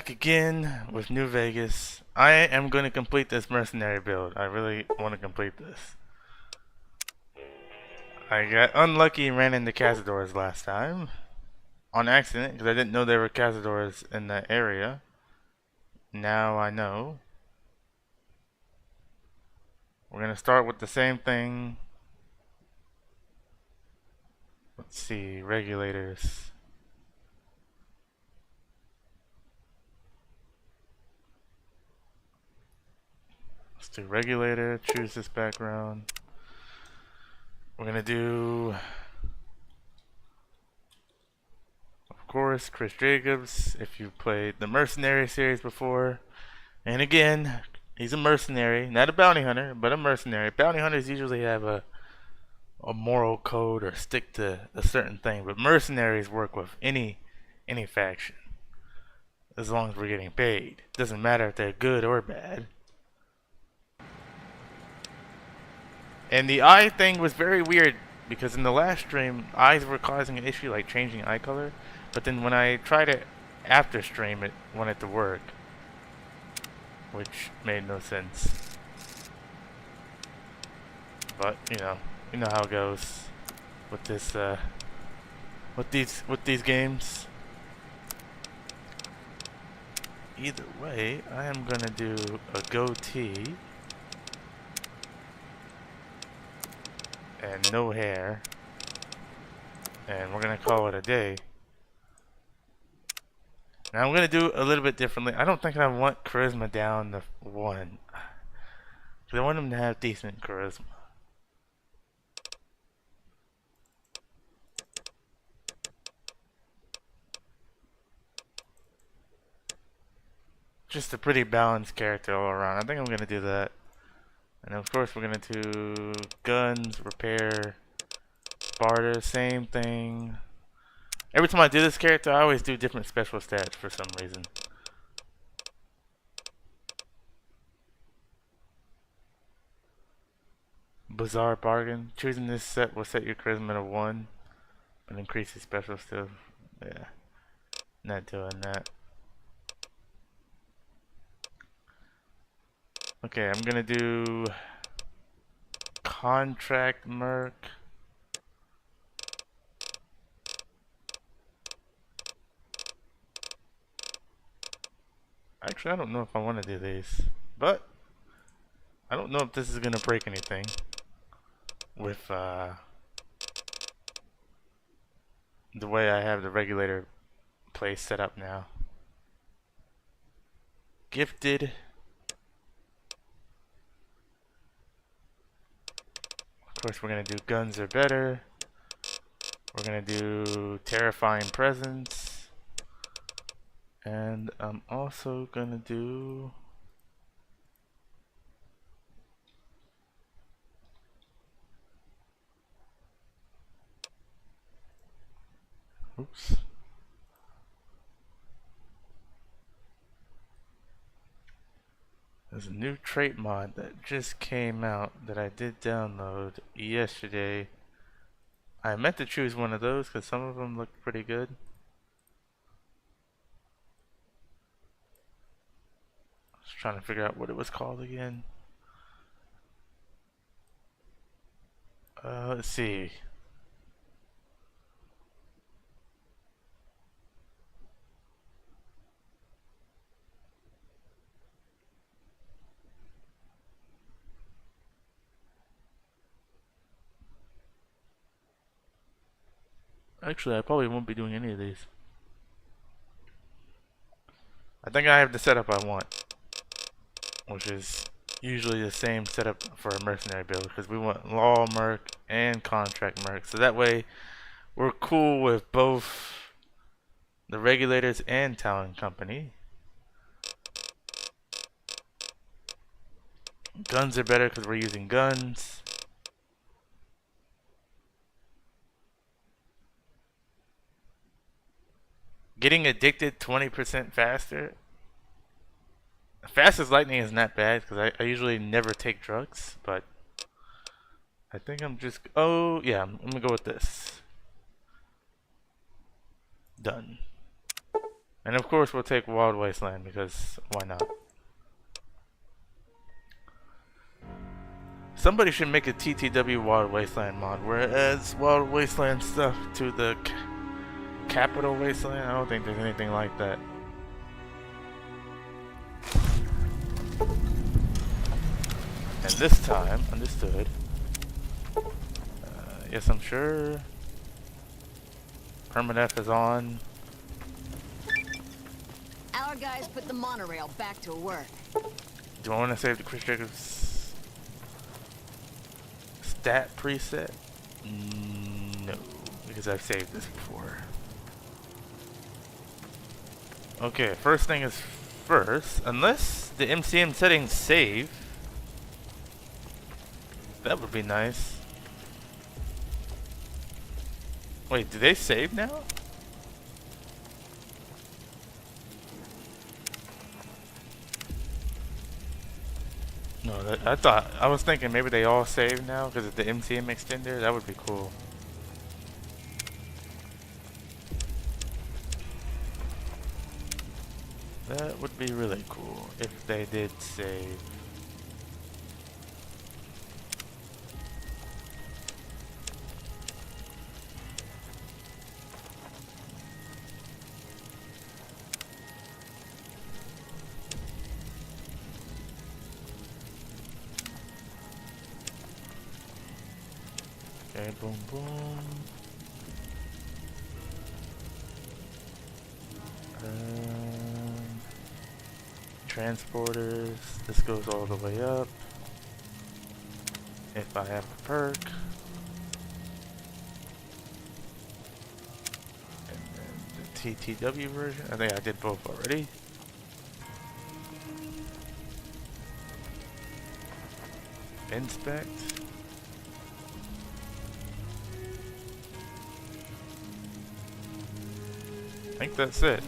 back again with New Vegas. I am going to complete this mercenary build. I really want to complete this. I got unlucky and ran into cazadors last time. On accident, because I didn't know there were cazadors in that area. Now I know. We're going to start with the same thing. Let's see, regulators. Let's do regulator, choose this background. We're going to do, of course, Chris Jacobs, if you played the Mercenary series before. And again, he's a mercenary, not a bounty hunter, but a mercenary. Bounty hunters usually have a moral code or stick to a certain thing, but mercenaries work with any faction as long as we're getting paid. Doesn't matter if they're good or bad. And the eye thing was very weird because in the last stream, eyes were causing an issue like changing eye color, but then when I tried it after stream, it wanted to work, which made no sense. But you know how it goes with this with these games. Either way, I am gonna do a goatee and no hair, and we're gonna call it a day. Now I'm gonna do a little bit differently. I don't think I want charisma down to 1, because I want him to have decent charisma. Just a pretty balanced character all around. I think I'm gonna do that. And of course we're gonna do guns, repair, barter, same thing. Every time I do this character, I always do different special stats for some reason. Bizarre bargain. Choosing this set will set your charisma to 1, but increase your special stuff. Yeah, not doing that. Okay, I'm gonna do contract merc. Actually, I don't know if I want to do these, but I don't know if this is gonna break anything with the way I have the regulator place set up now. Gifted. Of course, we're gonna do guns are better. We're gonna do terrifying presence, and I'm also gonna do oops. There's a new trait mod that just came out that I did download yesterday. I meant to choose one of those because some of them look pretty good. I was trying to figure out what it was called again. Let's see. Actually, I probably won't be doing any of these. I think I have the setup I want, which is usually the same setup for a mercenary build, because we want law merc and contract merc, so that way we're cool with both the regulators and talent company. Guns are better because we're using guns. Getting addicted 20% faster. Fast as lightning is not bad because I usually never take drugs, but I think I'm just, oh yeah, I'm gonna go with this. Done. And of course we'll take Wild Wasteland because why not? Somebody should make a TTW Wild Wasteland mod where it adds Wild Wasteland stuff to the Capital Wasteland. I don't think there's anything like that. And this time, understood. Yes, I'm sure. Permadeath is on. Our guys put the monorail back to work. Do I want to save the Chris Jacobs stat preset? No, because I've saved this before. Okay, first thing is first. Unless the MCM settings save, that would be nice. Wait, do they save now? No, I was thinking maybe they all save now because of the MCM extender. That would be cool. That would be really cool if they did save. Okay, boom, boom. Transporters. This goes all the way up. If I have a perk. And then the TTW version. I think I did both already. Inspect. I think that's it.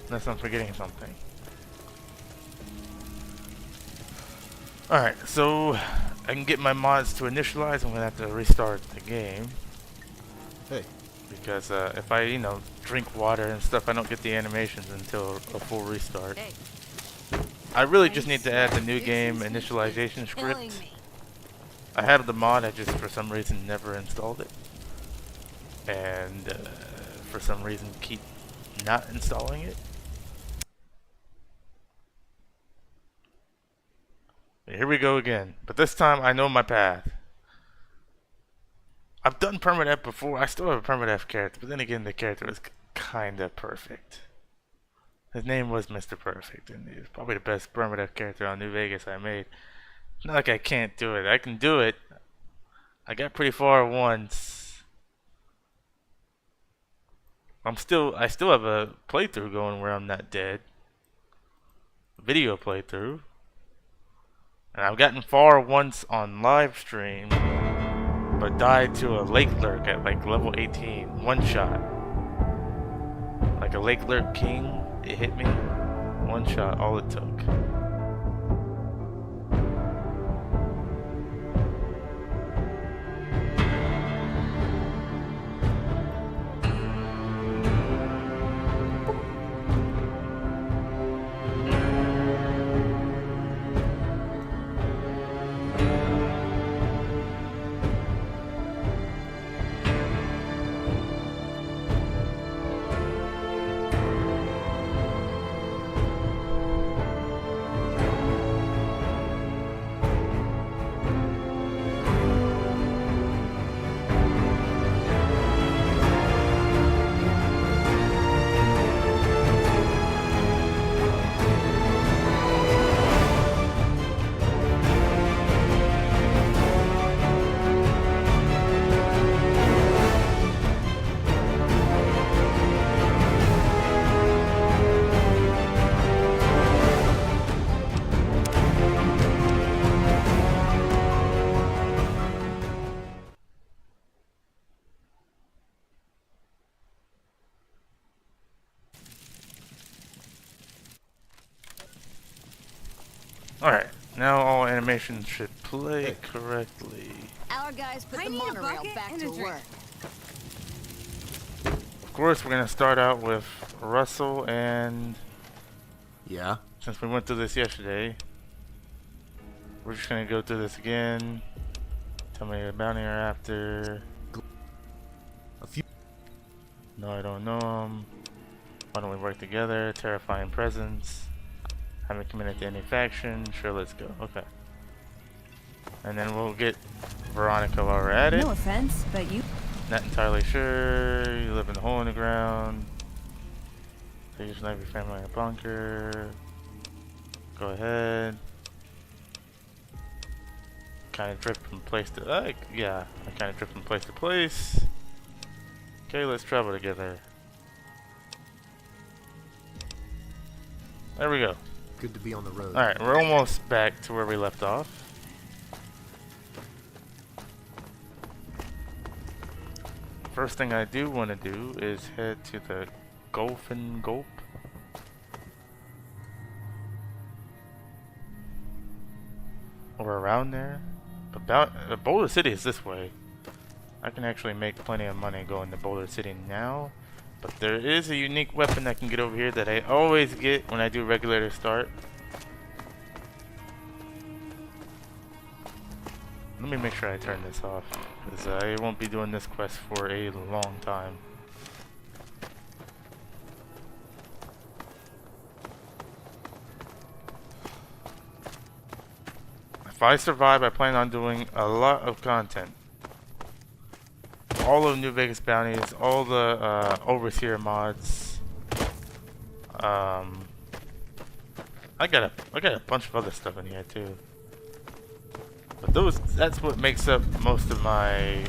Unless I'm forgetting something. Alright, so I can get my mods to initialize. I'm gonna have to restart the game. Hey. Because if I, you know, drink water and stuff, I don't get the animations until a full restart. Hey. I really just need to add the new game initialization script. I have the mod, I just for some reason never installed it. And for some reason keep not installing it. Here we go again, but this time I know my path. I've done Permadeath before. I still have a Permadeath character, but then again the character was kinda perfect. His name was Mr. Perfect, and he was probably the best Permadeath character on New Vegas I made. It's not like I can't do it. I can do it. I got pretty far once. I still have a playthrough going where I'm not dead. Video playthrough. And I've gotten far once on live stream, but died to a lake lurk at like level 18. One shot. Like a lake lurk king, it hit me. One shot, all it took. Alright, now all animations should play correctly. Our guys put the monorail back to work. course, we're gonna start out with Russell, and Yeah? since we went through this yesterday, we're just gonna go through this again. Tell me the bounty you're after. A few. No, I don't know him. Why don't we work together? Terrifying presence. Haven't committed to any faction. Sure, let's go. Okay. And then we'll get Veronica while we're at it. No offense, but you. Not entirely sure. You live in the hole in the ground. So you just leave your family in a bunker. Go ahead. Kind of drift from place to yeah, I kind of drift from place to place. Okay, let's travel together. There we go. Good to be on the road. Alright, we're almost back to where we left off. First thing I do want to do is head to the Golfin Gulp. Or around there. Boulder City is this way. I can actually make plenty of money going to Boulder City now. But there is a unique weapon I can get over here that I always get when I do regulator start. Let me make sure I turn this off, because I won't be doing this quest for a long time. If I survive, I plan on doing a lot of content. All of New Vegas bounties, all the Overseer mods. I got a bunch of other stuff in here too. But that's what makes up most of my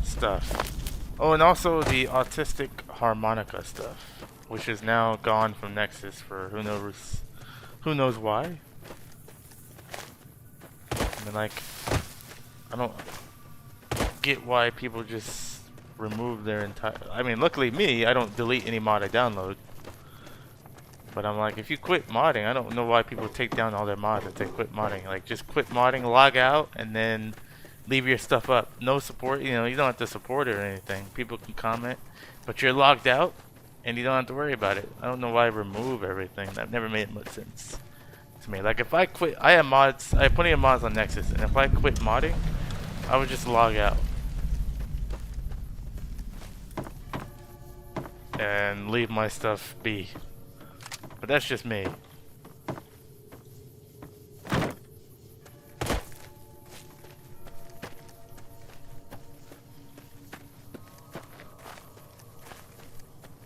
stuff. Oh, and also the autistic harmonica stuff, which is now gone from Nexus for who knows why. I mean, like, I don't get why people just remove their entire. I mean, luckily me, I don't delete any mod I download. But I'm like, if you quit modding, I don't know why people take down all their mods if they quit modding. Like, just quit modding, log out, and then leave your stuff up. No support, you know, you don't have to support it or anything. People can comment, but you're logged out, and you don't have to worry about it. I don't know why I remove everything. That never made much sense to me. Like, if I quit, I have plenty of mods on Nexus, and if I quit modding, I would just log out. And leave my stuff be. But that's just me.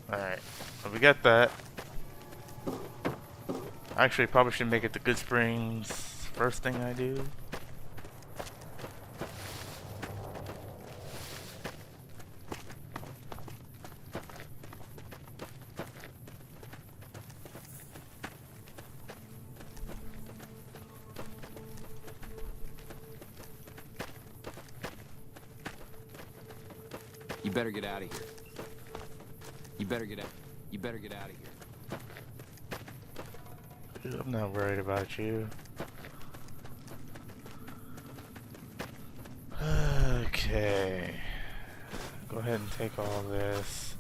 Alright, so we got that. Actually, probably should make it to Good Springs first thing I do. You better get out of here. You better get out. You better get out of here. I'm not worried about you. Okay. Go ahead and take all this.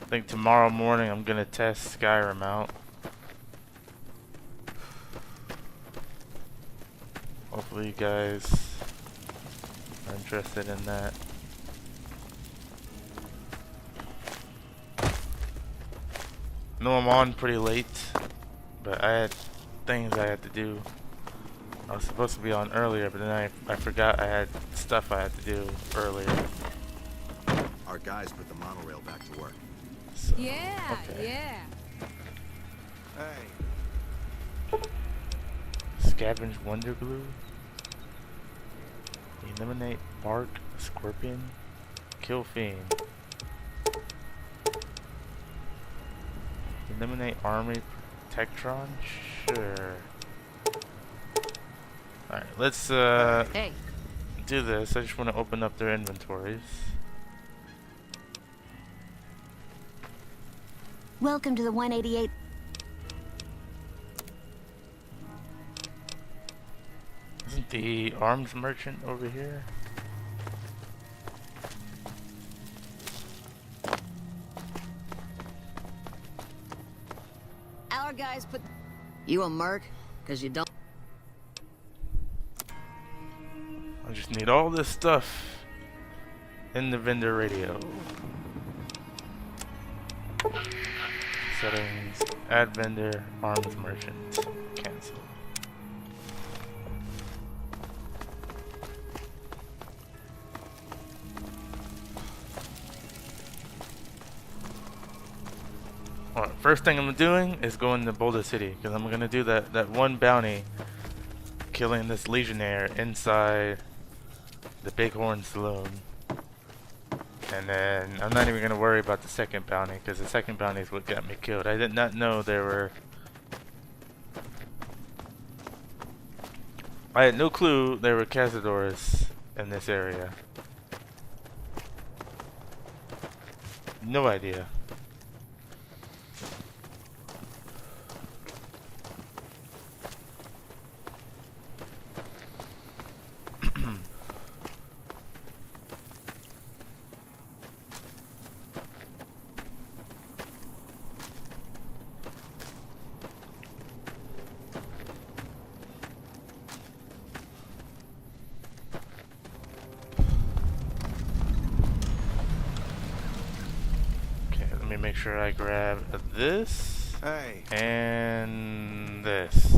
I think tomorrow morning I'm gonna test Skyrim out. Hopefully you guys are interested in that. I know I'm on pretty late, but I had things I had to do. I was supposed to be on earlier, but then I forgot I had stuff I had to do earlier. Our guys put the monorail back to work. So, Yeah, okay. yeah. Hey. Scavenge Wonder Glue. Eliminate Bark Scorpion. Kill Fiend. Eliminate Army Protectron? Sure. Alright, let's Hey. do this. I just want to open up their inventories. Welcome to the 188. the arms merchant over here. Our guys put... You a merc? Cause you don't... I just need all this stuff in the vendor radio. Settings, add vendor, arms merchant, cancel. Alright, first thing I'm doing is going to Boulder City because I'm gonna do that one bounty, killing this legionnaire inside the Bighorn Saloon. And then I'm not even gonna worry about the second bounty because the second bounty is what got me killed. I did not know there were... I had no clue there were cazadores in this area. No idea. Make sure I grab this and this.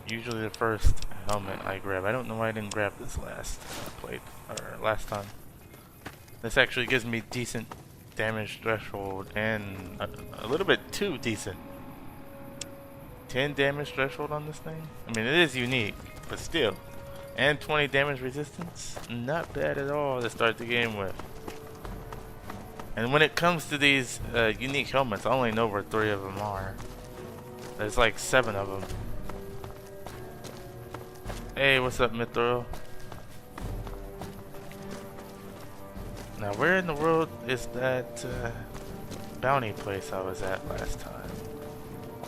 Usually the first helmet I grab. I don't know why I didn't grab this last last time. This actually gives me decent damage threshold and a little bit too decent. 10 damage threshold on this thing. I mean, it is unique, but still. And 20 damage resistance. Not bad at all to start the game with. And when it comes to these unique helmets, I only know where 3 of them are. There's like 7 of them. Hey, what's up, Mithril? Now, where in the world is that bounty place I was at last time?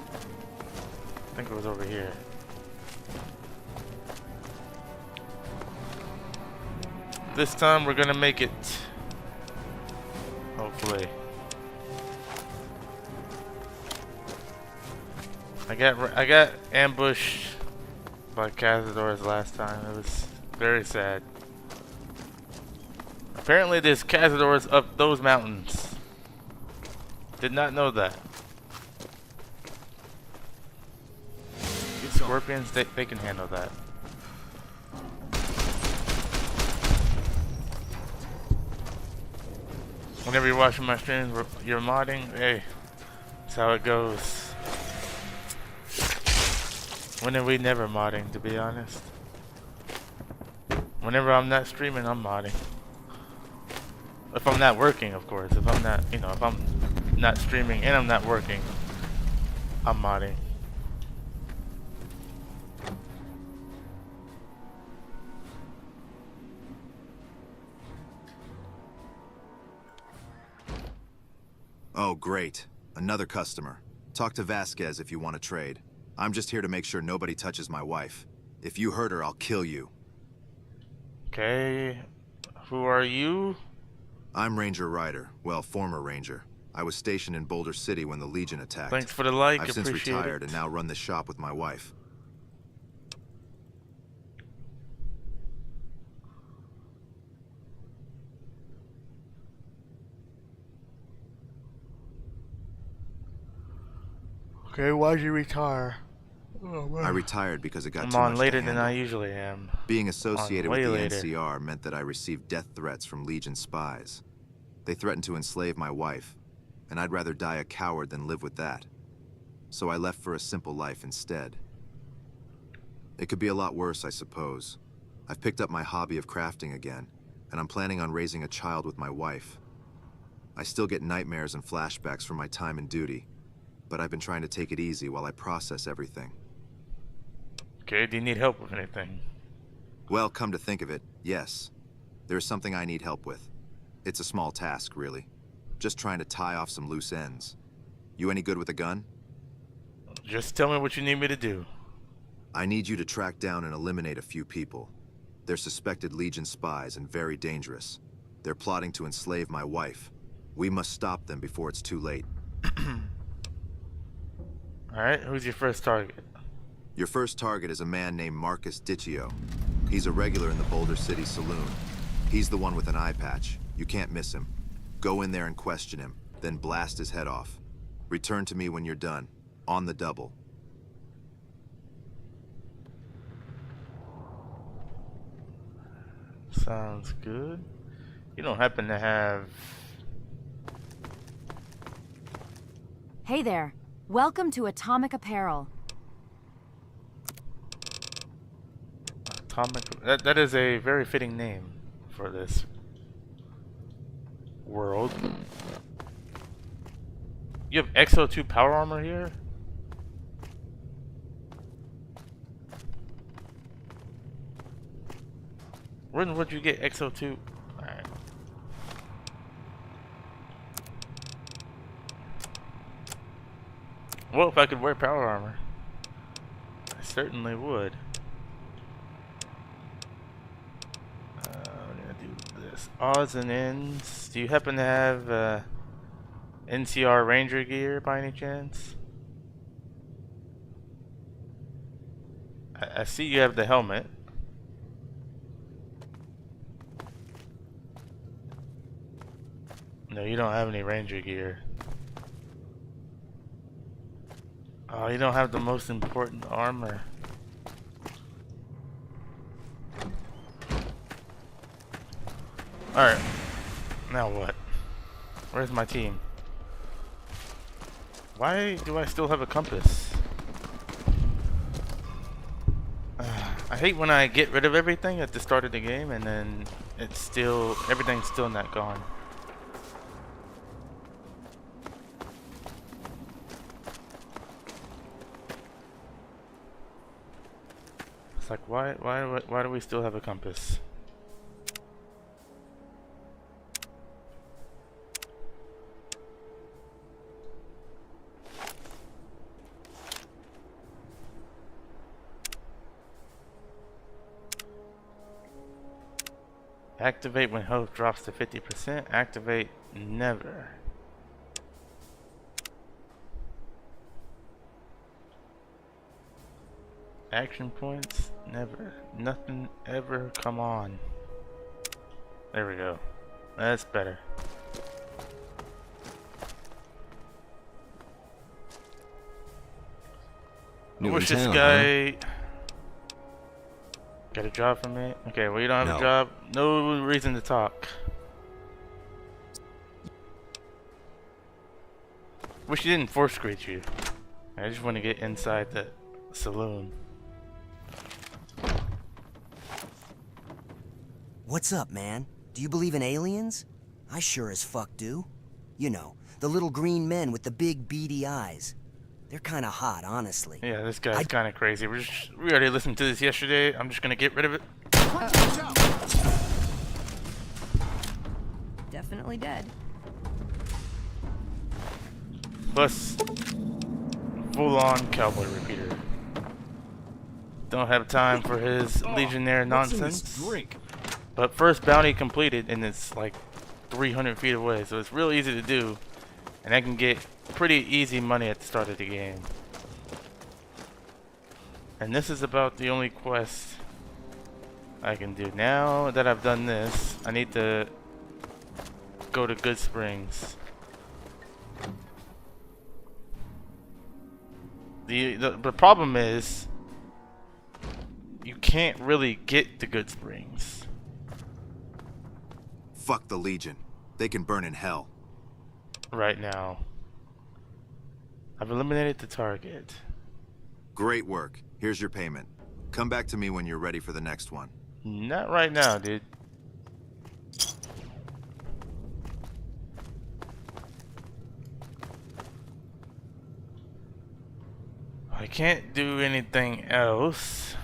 I think it was over here. This time we're gonna make it. Hopefully. I got ambushed by cazadores last time. It was very sad. Apparently there's cazadores up those mountains. Did not know that. These scorpions, they can handle that. Whenever you're watching my streams, you're modding, hey, that's how it goes. When are we never modding, to be honest? Whenever I'm not streaming, I'm modding. If I'm not working, of course. If I'm not, you know, if I'm not streaming and I'm not working, I'm modding. Oh, great. Another customer. Talk to Vasquez if you want to trade. I'm just here to make sure nobody touches my wife. If you hurt her, I'll kill you. Okay. Who are you? I'm Ranger Ryder. Well, former Ranger. I was stationed in Boulder City when the Legion attacked. Thanks for the like, I've since appreciate retired it. and now run this shop with my wife. Okay, why'd you retire? I retired because it got I'm too on much later to than handle. I usually am. Being associated with way the later. NCR meant that I received death threats from Legion spies. They threatened to enslave my wife, and I'd rather die a coward than live with that. So I left for a simple life instead. It could be a lot worse, I suppose. I've picked up my hobby of crafting again, and I'm planning on raising a child with my wife. I still get nightmares and flashbacks from my time in duty, but I've been trying to take it easy while I process everything. Okay, do you need help with anything? Well, come to think of it, yes. There's something I need help with. It's a small task, really. Just trying to tie off some loose ends. You any good with a gun? Just tell me what you need me to do. I need you to track down and eliminate a few people. They're suspected Legion spies and very dangerous. They're plotting to enslave my wife. We must stop them before it's too late. Alright, who's your first target? Your first target is a man named Marcus Diccio. He's a regular in the Boulder City saloon. He's the one with an eye patch. You can't miss him. Go in there and question him, then blast his head off. Return to me when you're done. On the double. Sounds good. You don't happen to have... Hey there. Welcome to Atomic Apparel. Atomic... That is a very fitting name for this world. You have XO2 power armor here? When would you get XO2? Alright. Well, if I could wear power armor, I certainly would. We're gonna do this. Odds and ends. Do you happen to have NCR Ranger gear by any chance? I see you have the helmet. No, you don't have any Ranger gear. Oh, you don't have the most important armor. Alright. Now what? Where's my team? Why do I still have a compass? I hate when I get rid of everything at the start of the game and then it's still... everything's still not gone. It's like, why do we still have a compass? Activate when health drops to 50%. Activate never. Action points, never. Nothing ever, come on. There we go. That's better. I wish this guy got a job for me. Okay, well you don't have a job. No reason to talk. Wish he didn't force greet you. I just want to get inside the saloon. What's up, man? Do you believe in aliens? I sure as fuck do. You know, the little green men with the big beady eyes. They're kinda hot, honestly. Yeah, this guy's kinda crazy. We already listened to this yesterday. I'm just gonna get rid of it. Definitely dead. Plus, full-on cowboy repeater. Don't have time for his Legionnaire nonsense. But first bounty completed, and it's like 300 feet away, so it's real easy to do. And I can get pretty easy money at the start of the game. And this is about the only quest I can do. Now that I've done this, I need to go to Good Springs. The problem is you can't really get to Good Springs. Fuck the Legion. They can burn in hell. Right now. I've eliminated the target. Great work. Here's your payment. Come back to me when you're ready for the next one. Not right now, dude. I can't do anything else.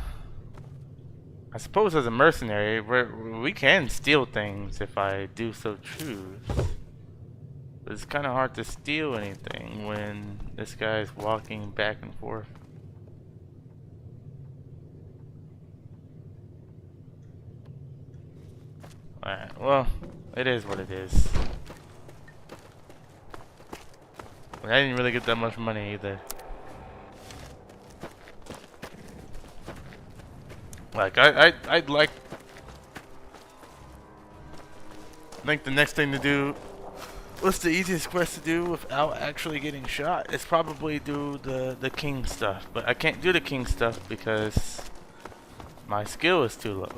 I suppose as a mercenary, we can steal things if I do so choose. But it's kind of hard to steal anything when this guy's walking back and forth. Alright, well, it is what it is. I didn't really get that much money either. Like, I'd like... I think the next thing to do... What's the easiest quest to do without actually getting shot? It's probably do the king stuff. But I can't do the king stuff because my skill is too low.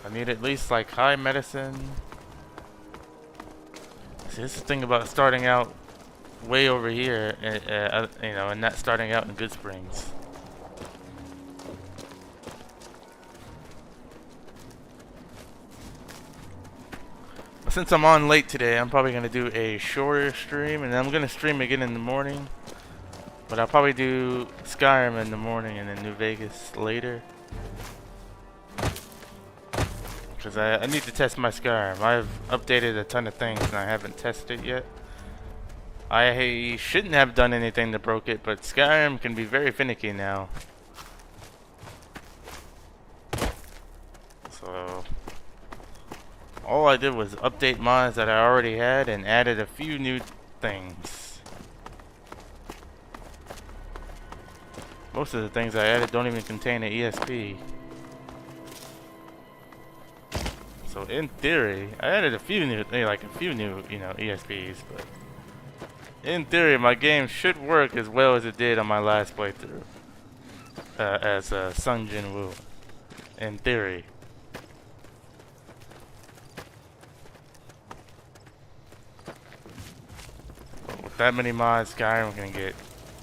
I need at least like high medicine. See, this is the thing about starting out way over here, you know, and not starting out in Good Springs. Since I'm on late today, I'm probably going to do a shorter stream, and I'm going to stream again in the morning. But I'll probably do Skyrim in the morning and then New Vegas later. Because I need to test my Skyrim. I've updated a ton of things and I haven't tested it yet. I shouldn't have done anything that broke it, but Skyrim can be very finicky now. So... all I did was update mods that I already had and added a few new things. Most of the things I added don't even contain an ESP. So in theory, I added a few new, you know, ESPs, but in theory, my game should work as well as it did on my last playthrough as Sun Jin Woo. In theory. With that many mods, Skyrim can get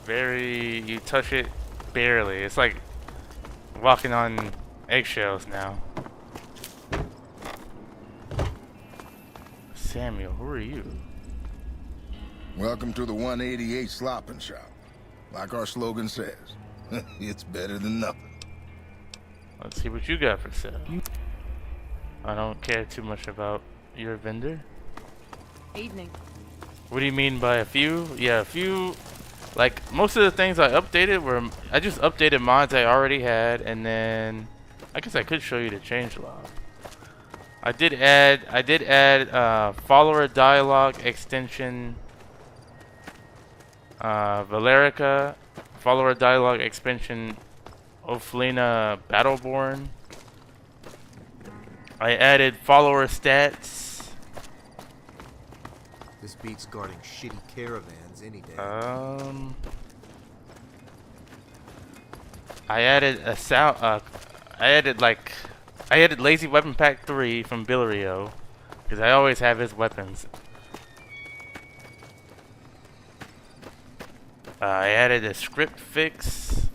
very... you touch it barely. It's like walking on eggshells now. Samuel, who are you? Welcome to the 188 Slopping Shop. Like our slogan says, it's better than nothing. Let's see what you got for sale. I don't care too much about your vendor. Evening. What do you mean by a few? Yeah, a few. Like most of the things I updated were I just updated mods I already had, and then I guess I could show you the changelog. I did add follower dialogue extension, Valerica, follower dialogue extension, Oflina Battleborn. I added follower stats. This beats guarding shitty caravans any day. I added a sound. I added Lazy Weapon Pack 3 from Billario, because I always have his weapons. I added a script fix,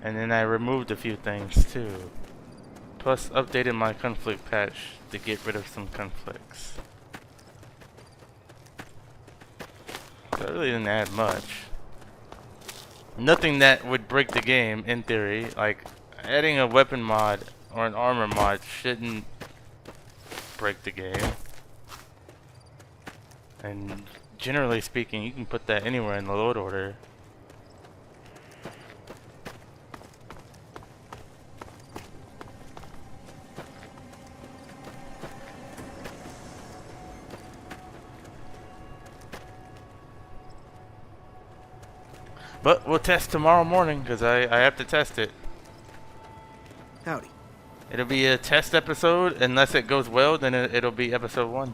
and then I removed a few things too. Plus, updated my conflict patch to get rid of some conflicts. So I really didn't add much. Nothing that would break the game, in theory. Like, adding a weapon mod or an armor mod shouldn't break the game. And generally speaking, you can put that anywhere in the load order. But we'll test tomorrow morning, because I have to test it. Howdy. It'll be a test episode. Unless it goes well, then it'll be episode 1.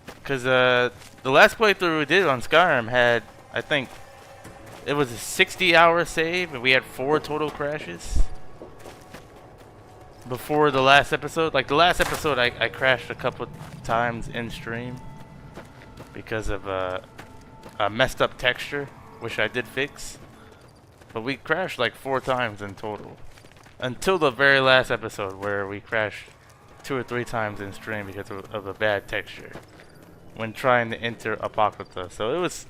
Because the last playthrough we did on Skyrim had, I think, it was a 60-hour save, and we had 4 total crashes. Before the last episode. Like, the last episode, I crashed a couple times in stream. Because of a messed up texture, which I did fix. But we crashed like 4 times in total. Until the very last episode, where we crashed 2 or 3 times in stream because of a bad texture when trying to enter Apocalypse. So it was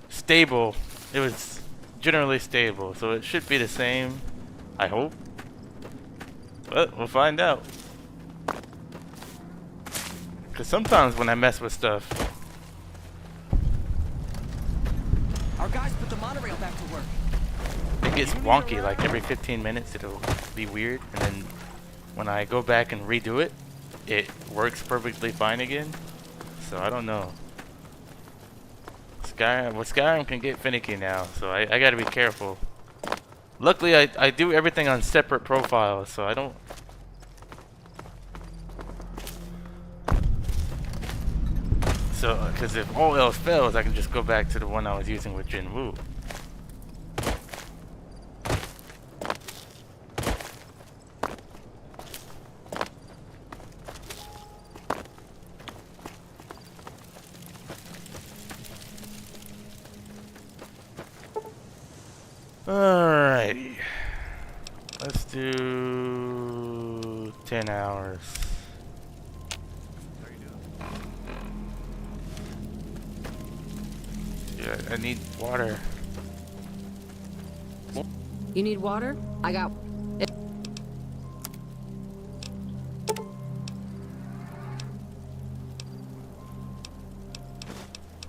stable. It was generally stable. So it should be the same, I hope. But we'll find out. Because sometimes when I mess with stuff, Our guys put the monorail back to work. It gets wonky, like every 15 minutes it'll be weird, and then when I go back and redo it, it works perfectly fine again. So I don't know. Skyrim can get finicky now, so I gotta be careful. Luckily, I do everything on separate profiles, so I don't. So, because if all else fails, I can just go back to the one I was using with Jinwoo. Alrighty. Let's do 10 hours. Yeah, I need water. You need water? I got... You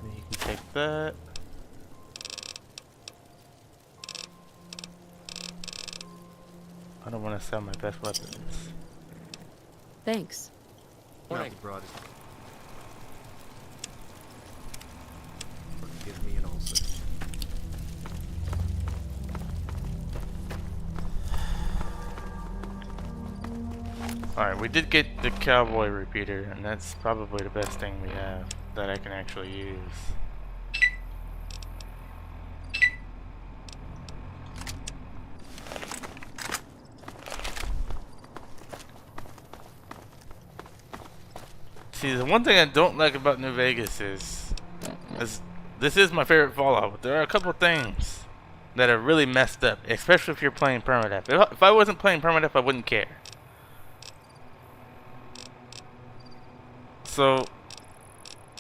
can take that. I don't want to sell my best weapons. Thanks. Not the broadest. Give me an ulcer. Alright, we did get the cowboy repeater, and that's probably the best thing we have that I can actually use. See, the one thing I don't like about New Vegas is this is my favorite Fallout, but there are a couple things that are really messed up, especially if you're playing Permadeath. If I wasn't playing Permadeath, I wouldn't care. So,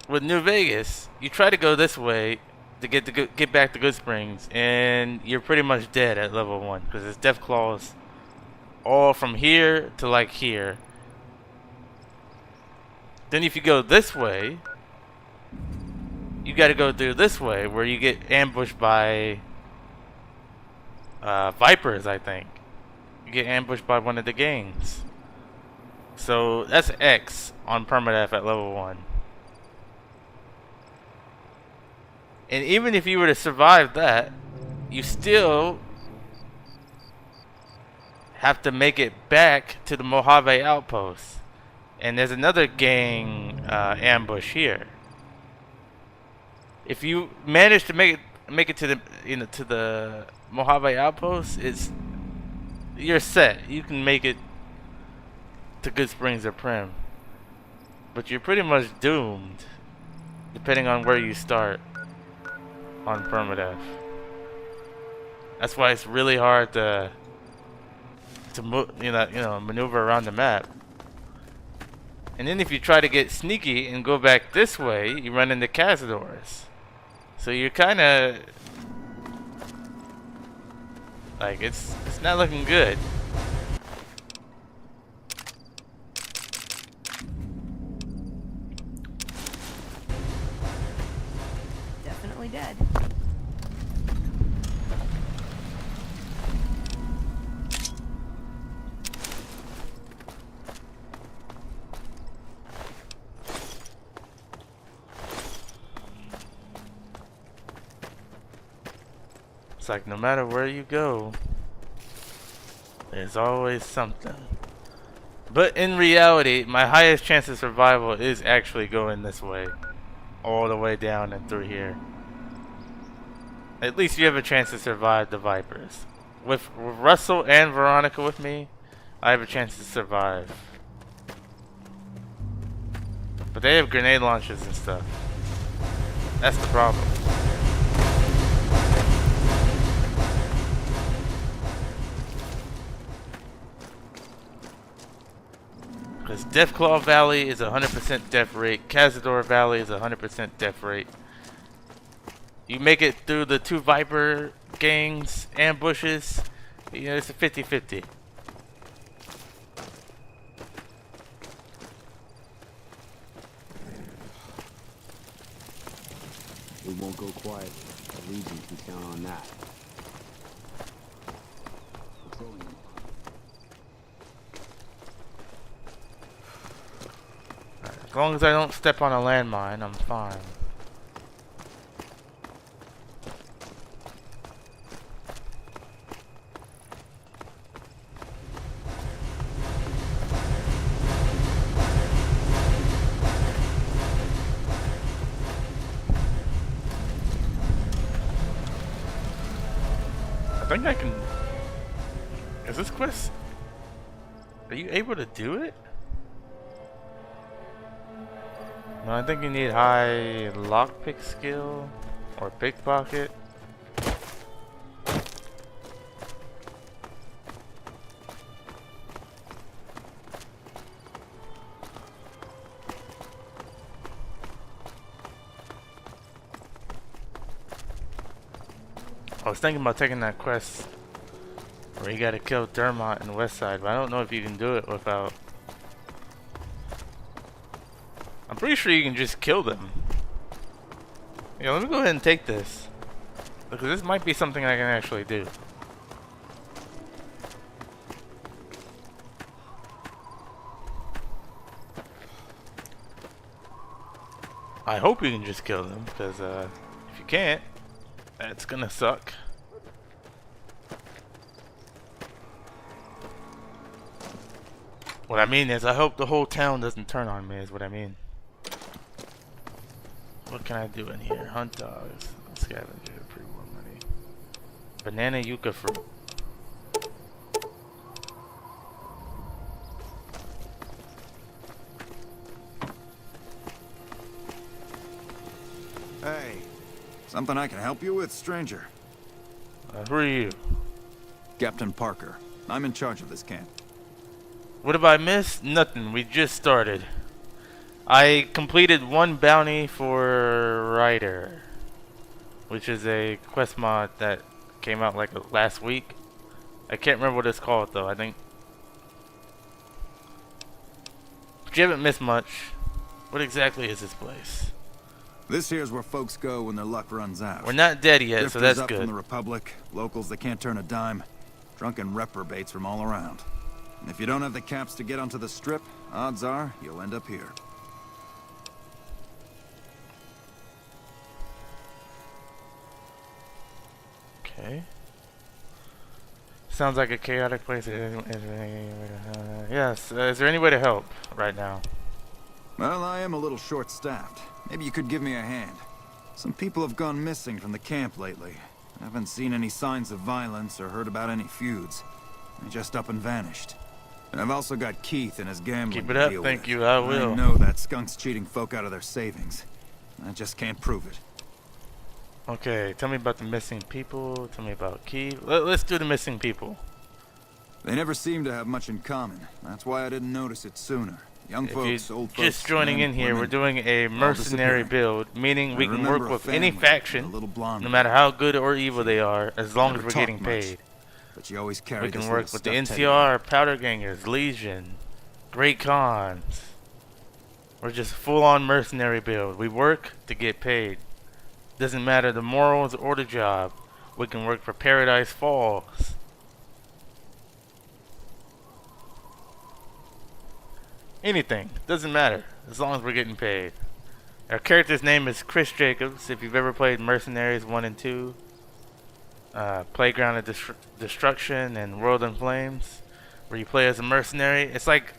with New Vegas, you try to go this way to get back to Good Springs, and you're pretty much dead at level 1 because it's death claws all from here to like here. Then if you go this way, you got to go through this way where you get ambushed by Vipers, I think. You get ambushed by one of the gangs. So that's X on Permadeath at level 1. And even if you were to survive that, you still have to make it back to the Mojave outpost. And there's another gang ambush here. If you manage to make it to the to the Mojave outpost, you're set. You can make it to Good Springs or Prim, but you're pretty much doomed, depending on where you start on Permadeath. That's why it's really hard to maneuver around the map. And then if you try to get sneaky and go back this way, you run into Cazadors. So you're kind of like it's not looking good. Definitely dead. It's like no matter where you go, there's always something. But in reality, my highest chance of survival is actually going this way. All the way down and through here. At least you have a chance to survive the Vipers. With Russell and Veronica with me, I have a chance to survive. But they have grenade launchers and stuff. That's the problem. Because Deathclaw Valley is 100% death rate. Cazador Valley is 100% death rate. You make it through the 2 Viper gangs, ambushes, it's a 50-50. We won't go quiet. The Legion can count on that. Patrolling them. As long as I don't step on a landmine, I'm fine. I think I can... Is this quest... Are you able to do it? No, I think you need high lockpick skill or pickpocket. I was thinking about taking that quest where you gotta kill Dermot in West Side, but I don't know if you can do it without... I'm pretty sure you can just kill them. Yeah, let me go ahead and take this, because this might be something I can actually do. I hope you can just kill them, because if you can't, that's gonna suck. What I mean is, I hope the whole town doesn't turn on me, is what I mean. What can I do in here? Hunt dogs, scavenger, pre-war money. Banana yucca fruit. Hey, something I can help you with, stranger? Who are you? Captain Parker. I'm in charge of this camp. What have I missed? Nothing. We just started. I completed one bounty for Ryder, which is a quest mod that came out like last week. I can't remember what it's called though. I think. But you haven't missed much. What exactly is this place? This here's where folks go when their luck runs out. We're not dead yet, so Drifters that's up good. from the Republic, locals that can't turn a dime, drunken reprobates from all around. And if you don't have the caps to get onto the strip, odds are you'll end up here. Okay. Sounds like a chaotic place. Yes. Is there any way to help right now? Well, I am a little short-staffed. Maybe you could give me a hand. Some people have gone missing from the camp lately. I haven't seen any signs of violence or heard about any feuds. They just up and vanished. And I've also got Keith and his gambling Keep it to up, deal thank with. you, I will. I know that skunk's cheating folk out of their savings. I just can't prove it. Okay, tell me about the missing people. Tell me about Keith. Let's do the missing people. They never seem to have much in common. That's why I didn't notice it sooner. Young folks, old folks, just joining men, in here, women, we're doing a mercenary build, meaning we can remember work a with any family, faction, a little blonde no matter how good or evil they are, as long as Never we're getting talked much, paid. but you always carry We can this work little with the stuffed teddy NCR, Powder Gangers, Legion, Great Khans. We're just full-on mercenary build. We work to get paid. Doesn't matter the morals or the job. We can work for Paradise Falls. Anything. Doesn't matter. As long as we're getting paid. Our character's name is Chris Jacobs. If you've ever played Mercenaries 1 and 2, Playground of Destruction, and World in Flames, where you play as a mercenary. It's like,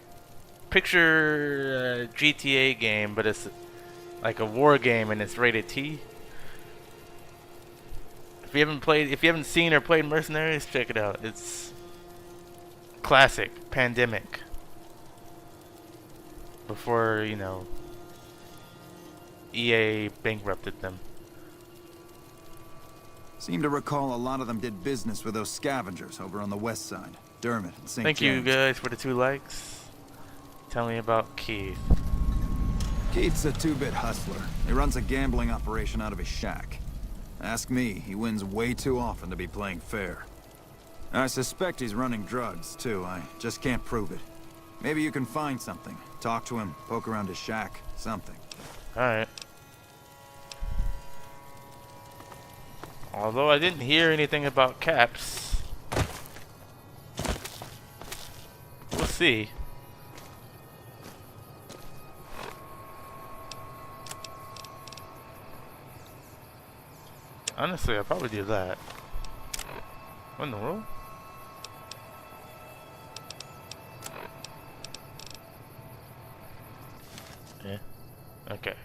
picture a GTA game, but it's like a war game and it's rated T. If you haven't seen or played Mercenaries, check it out. It's classic, pandemic. Before, you know, EA bankrupted them. Seem to recall a lot of them did business with those scavengers over on the west side. Dermot and St. Thank you James. guys for the 2 likes. Tell me about Keith. Keith's a two-bit hustler. He runs a gambling operation out of his shack. Ask me, he wins way too often to be playing fair. I suspect he's running drugs, too. I just can't prove it. Maybe you can find something. Talk to him, poke around his shack, something. Alright. Although I didn't hear anything about caps. We'll see. Honestly, I'll probably do that. What in the world? Yeah. Okay.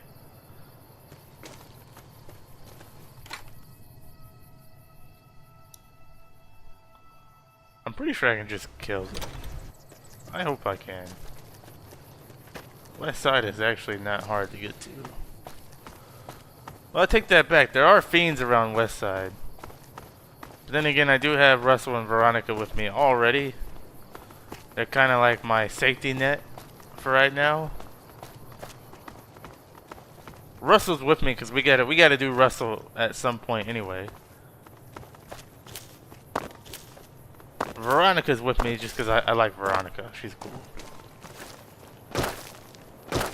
I'm pretty sure I can just kill them. I hope I can. West side is actually not hard to get to. Well, I take that back. There are fiends around west side. But then again, I do have Russell and Veronica with me already. They're kind of like my safety net for right now. Russell's with me because we gotta do Russell at some point anyway. Veronica's with me just because I like Veronica. She's cool.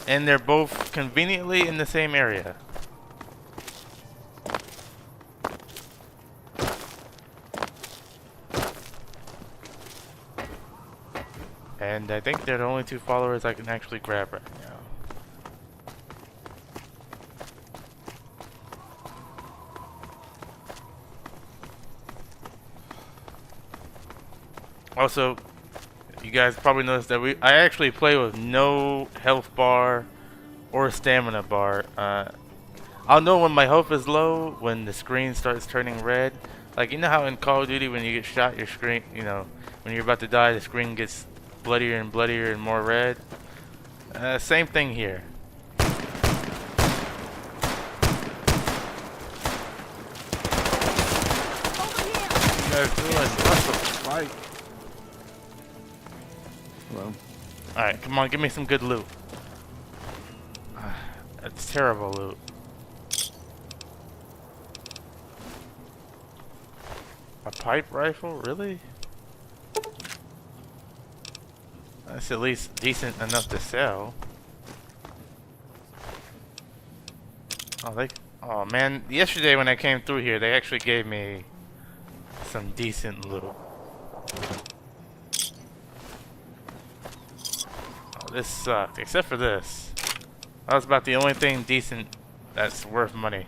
And they're both conveniently in the same area. And I think they're the only two followers I can actually grab right now. Also, you guys probably noticed that I actually play with no health bar or stamina bar. I'll know when my health is low when the screen starts turning red. Like, you know how in Call of Duty when you get shot, your screen, you know, when you're about to die, the screen gets bloodier and bloodier and more red. Same thing here. What you guys doing? Russell, fight. Hello. Alright, come on, give me some good loot. That's terrible loot. A pipe rifle? Really? That's at least decent enough to sell. Oh man, yesterday when I came through here, they actually gave me some decent loot. This sucked, except for this. That was about the only thing decent that's worth money.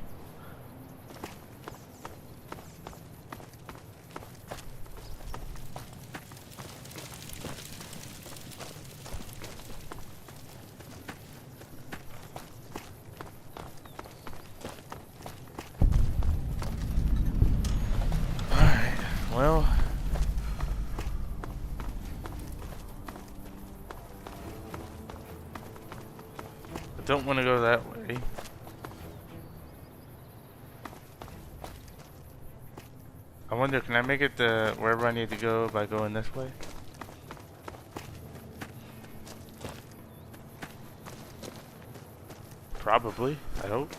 Alright, well. Don't want to go that way. I wonder, can I make it to wherever I need to go by going this way? Probably, I hope.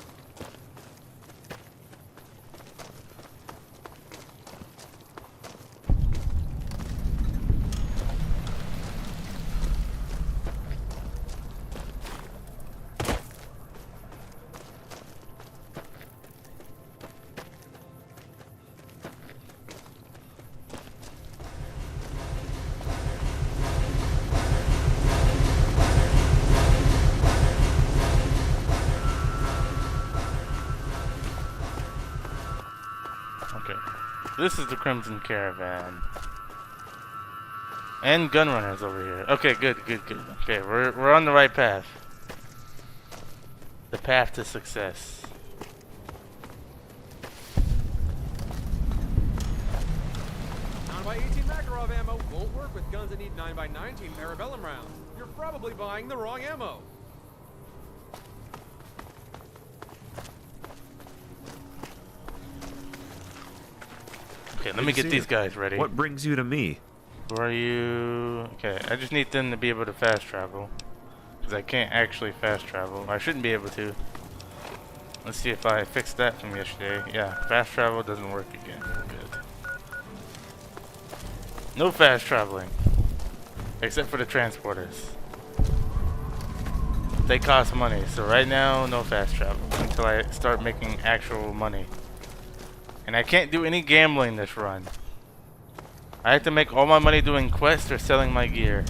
Okay, this is the Crimson Caravan. And Gunrunner's over here. Okay, good. Okay, we're on the right path. The path to success. 9x18 Makarov ammo won't work with guns that need 9x19 Parabellum rounds. You're probably buying the wrong ammo. Okay, let me get these guys ready. What brings you to me? Who are you? Okay, I just need them to be able to fast travel. Because I can't actually fast travel. I shouldn't be able to. Let's see if I fixed that from yesterday. Yeah, fast travel doesn't work again. Good. No fast traveling. Except for the transporters. They cost money, so right now, no fast travel. Until I start making actual money. And I can't do any gambling this run. I have to make all my money doing quests or selling my gear.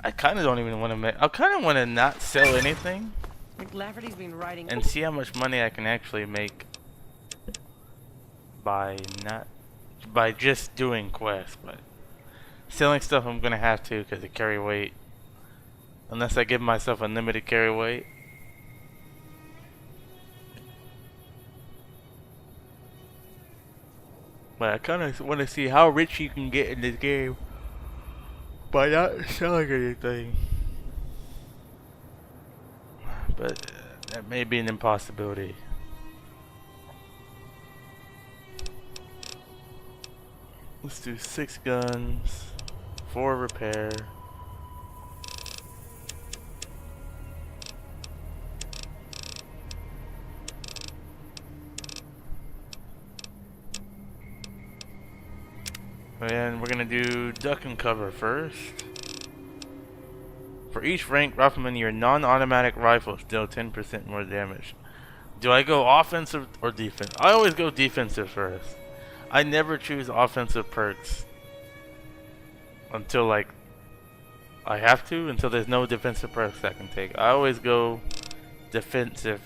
I kind of don't even want to make... I kind of want to not sell anything. McLafferty's been writing. And see how much money I can actually make by just doing quests. But selling stuff I'm gonna have to because of carry weight. Unless I give myself unlimited carry weight. But I kind of want to see how rich you can get in this game by not selling anything. But that may be an impossibility. Let's do 6 guns, 4 repair. And we're gonna do duck and cover first. For each rank rifleman, your non-automatic rifles deal 10% more damage. Do I go offensive or defense? I always go defensive first. I never choose offensive perks until like I have to, until there's no defensive perks I can take. I always go defensive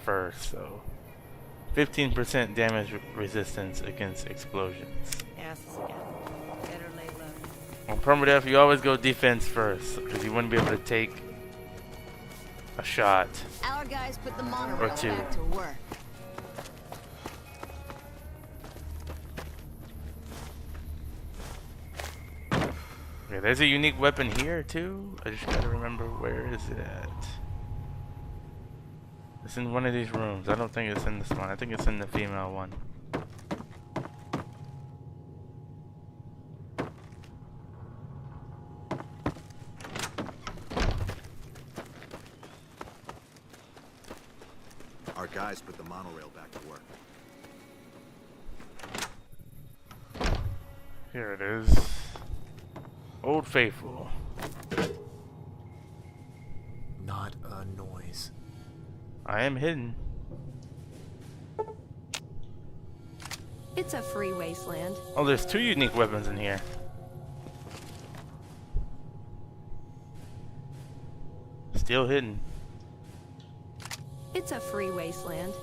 first. So 15% damage resistance against explosions. Asses again. Better lay low. On Permadeath, you always go defense first, because you wouldn't be able to take a shot. Our guys put the monorail Or two. back to work. Okay, there's a unique weapon here too. I just gotta remember where is it at. It's in one of these rooms. I don't think it's in this one. I think it's in the female one. Our guys put the monorail back to work. Here it is. Old Faithful. Not a noise. I am hidden. It's a free wasteland. Oh, there's 2 unique weapons in here. Still hidden. It's a free wasteland.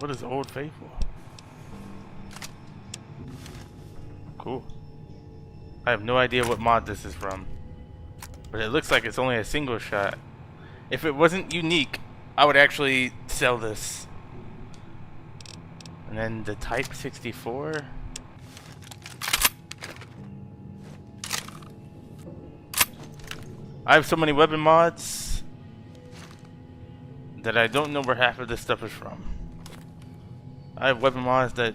What is Old Faithful? Cool. I have no idea what mod this is from. But it looks like it's only a single shot. If it wasn't unique, I would actually sell this. And then the Type 64. I have so many weapon mods that I don't know where half of this stuff is from. I have weapon mods that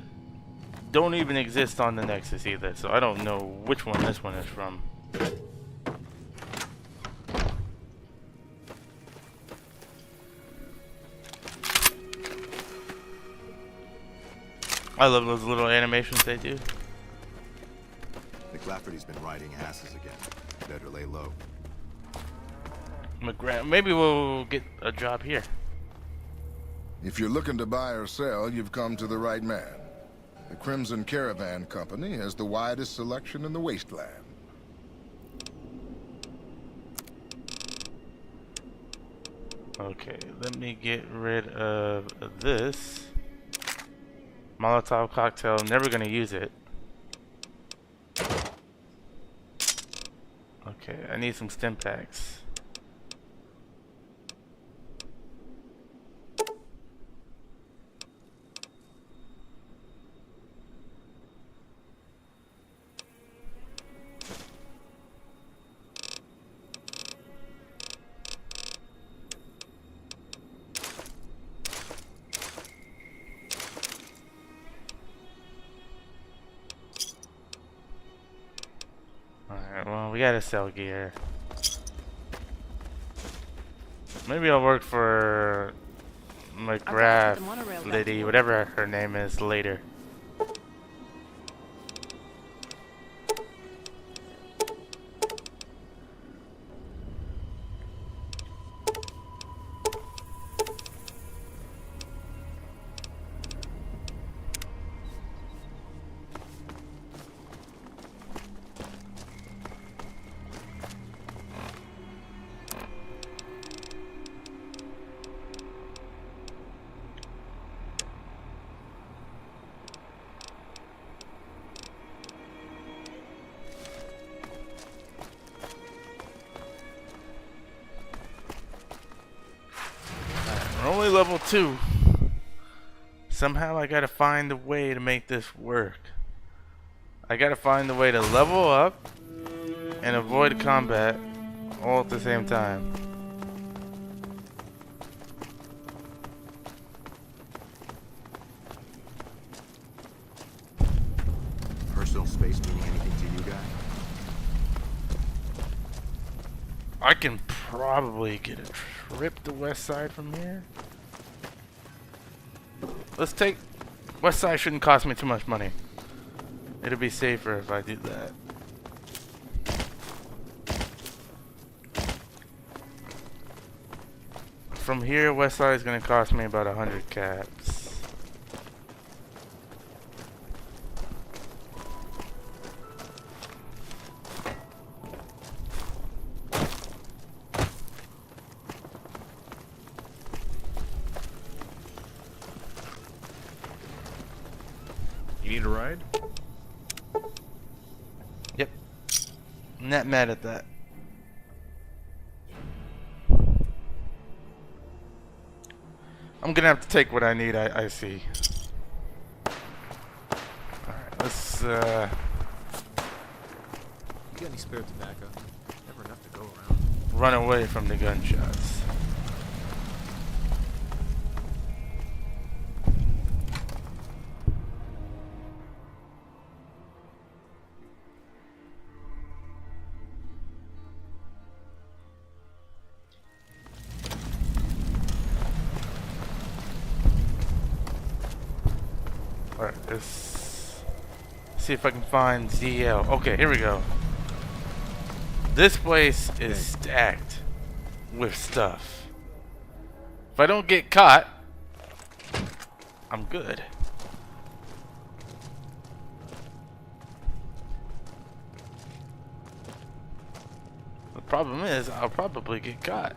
don't even exist on the Nexus either, so I don't know which one this one is from. I love those little animations they do. McLafferty's been riding asses again. Better lay low. Maybe we'll get a job here. If you're looking to buy or sell, you've come to the right man. The Crimson Caravan Company has the widest selection in the wasteland. Okay, let me get rid of this. Molotov cocktail, never gonna use it. Okay, I need some stim packs. Alright, well, we gotta sell gear. Maybe I'll work for McGrath Liddy, whatever her name is, later. only level 2. Somehow I gotta find a way to make this work. I gotta find a way to level up and avoid combat all at the same time. Personal space meaning anything to you, guy? I can probably get a trip to West Side from here. Let's take... West Side shouldn't cost me too much money. It'll be safer if I do that. From here, West Side is going to cost me about 100 caps. You need a ride? Yep. I'm not mad at that. I'm gonna have to take what I need, I see. Alright, let's You got any spare tobacco? Never enough to go around. run away from the gunshots. Alright, let's see if I can find ZL. Okay, here we go. This place is stacked with stuff. If I don't get caught, I'm good. The problem is, I'll probably get caught.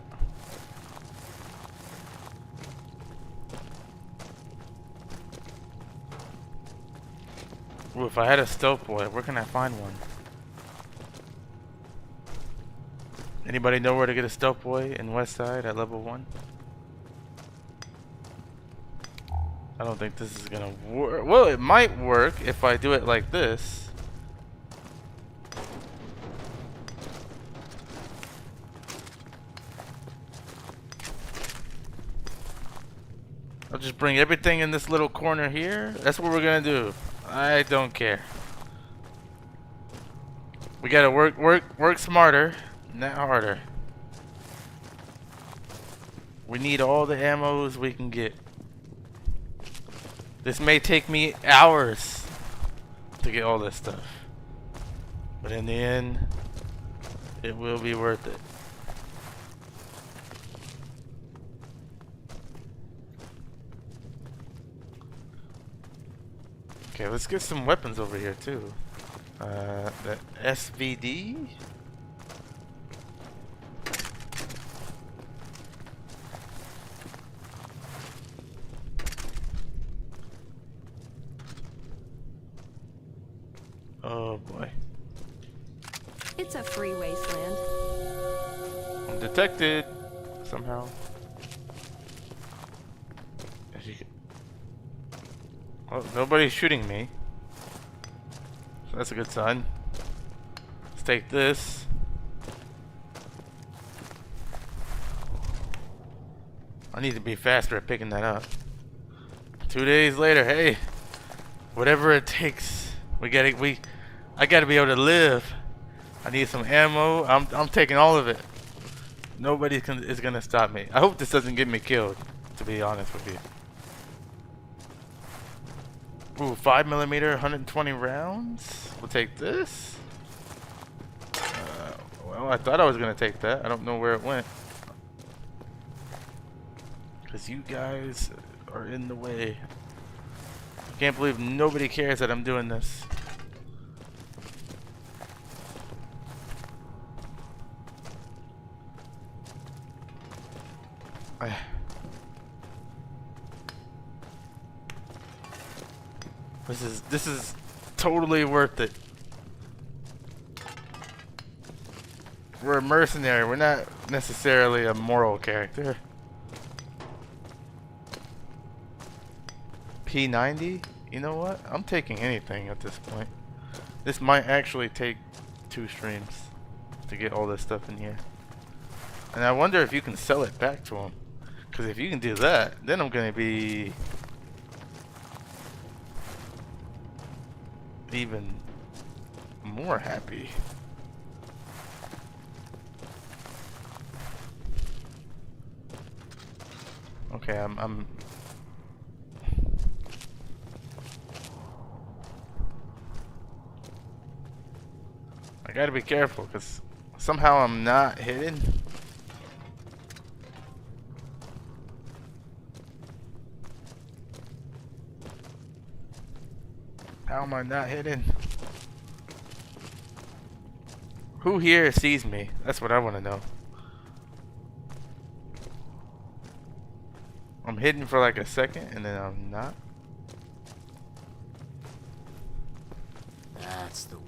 Ooh, if I had a stealth boy, where can I find one? Anybody know where to get a stealth boy in West Side at level 1? I don't think this is gonna work. Well, it might work if I do it like this. I'll just bring everything in this little corner here. That's what we're gonna do. I don't care. We gotta work smarter, not harder. We need all the ammos we can get. This may take me hours to get all this stuff, but in the end, it will be worth it. Okay, let's get some weapons over here too. The SVD. Oh boy. It's a free wasteland. I'm detected somehow. Oh, nobody's shooting me. So that's a good sign. Let's take this. I need to be faster at picking that up. 2 days later, hey, whatever it takes. I gotta be able to live. I need some ammo. I'm taking all of it. Nobody is gonna stop me. I hope this doesn't get me killed, to be honest with you. Ooh, 5mm, 120 rounds. We'll take this. Well, I thought I was gonna take that. I don't know where it went. Cause you guys are in the way. I can't believe nobody cares that I'm doing this. This is totally worth it. We're a mercenary. We're not necessarily a moral character. P90? You know what? I'm taking anything at this point. This might actually take 2 streams to get all this stuff in here. And I wonder if you can sell it back to him. Because if you can do that, then I'm going to be even more happy. Okay, I'm I gotta be careful because somehow I'm not hidden. How am I not hidden? Who here sees me? That's what I want to know. I'm hidden for like a second and then I'm not. That's the way.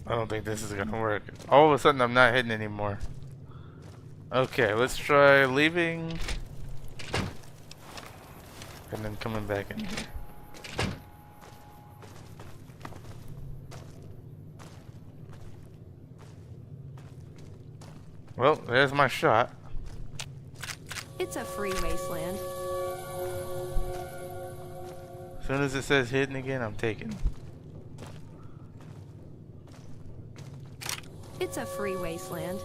I don't think this is gonna work. All of a sudden I'm not hidden anymore. Okay, let's try leaving and then coming back in here. Well, there's my shot. It's a free wasteland. As soon as it says hidden again, I'm taking. It's a free wasteland.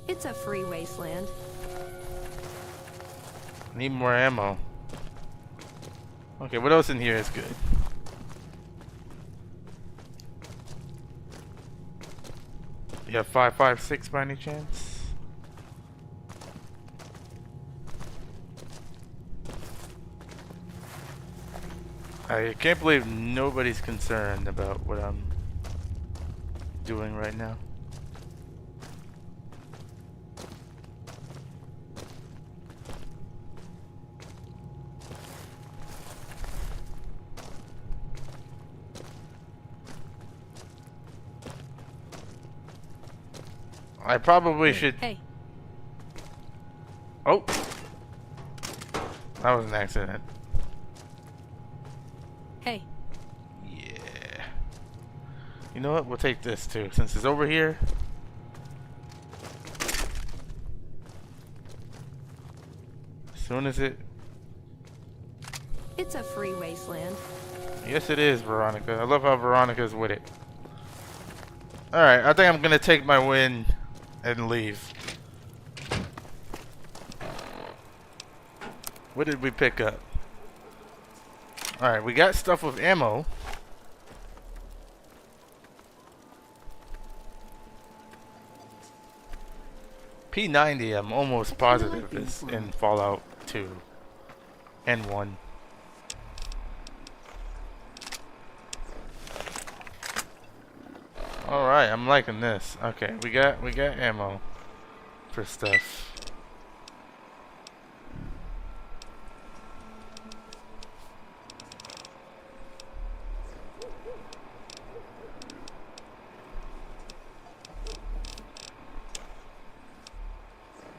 It's a free wasteland. Need more ammo. Okay, what else in here is good? You have 5.56 by any chance? I can't believe nobody's concerned about what I'm doing right now. I probably should. Hey. Oh, that was an accident. Hey. Yeah. You know what? We'll take this too, since it's over here. As soon as it. It's a free wasteland. Yes, it is, Veronica. I love how Veronica's with it. Alright, I think I'm gonna take my win and leave. What did we pick up? Alright, we got stuff with ammo. P90, I'm almost positive is in Fallout 2 and 1. Alright, I'm liking this. Okay, we got ammo for stuff.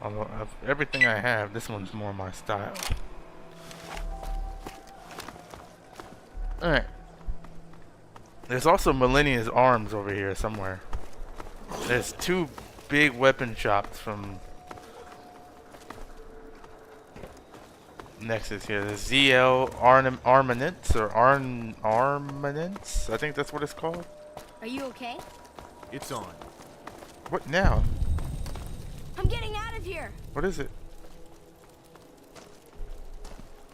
Although of everything I have, this one's more my style. Alright. There's also Millennia's arms over here somewhere. There's 2 big weapon shops from Nexus here. There's ZL Armaments or Armaments. I think that's what it's called. Are you okay? It's on. What now? I'm getting out of here. What is it?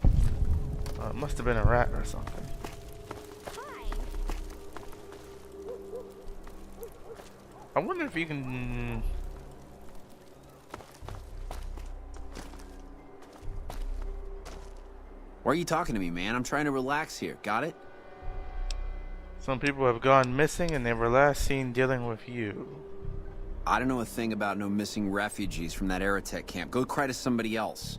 It must have been a rat or something. I wonder if you can. Why are you talking to me, man? I'm trying to relax here. Got it? Some people have gone missing and they were last seen dealing with you. I don't know a thing about no missing refugees from that Aerotech camp. Go cry to somebody else.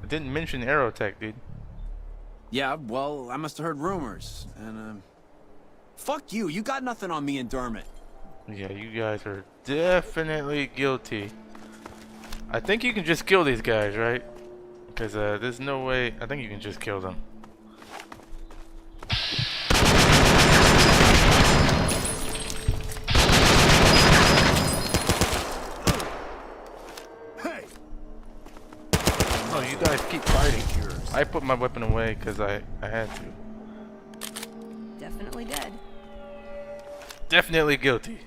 I didn't mention Aerotech, dude. Yeah, well, I must have heard rumors, and, fuck you, you got nothing on me and Dermot. Yeah, you guys are definitely guilty. I think you can just kill these guys, right? Because there's no way. I think you can just kill them. Hey! Oh, you guys keep fighting. I put my weapon away because I had to. Definitely dead. Definitely guilty.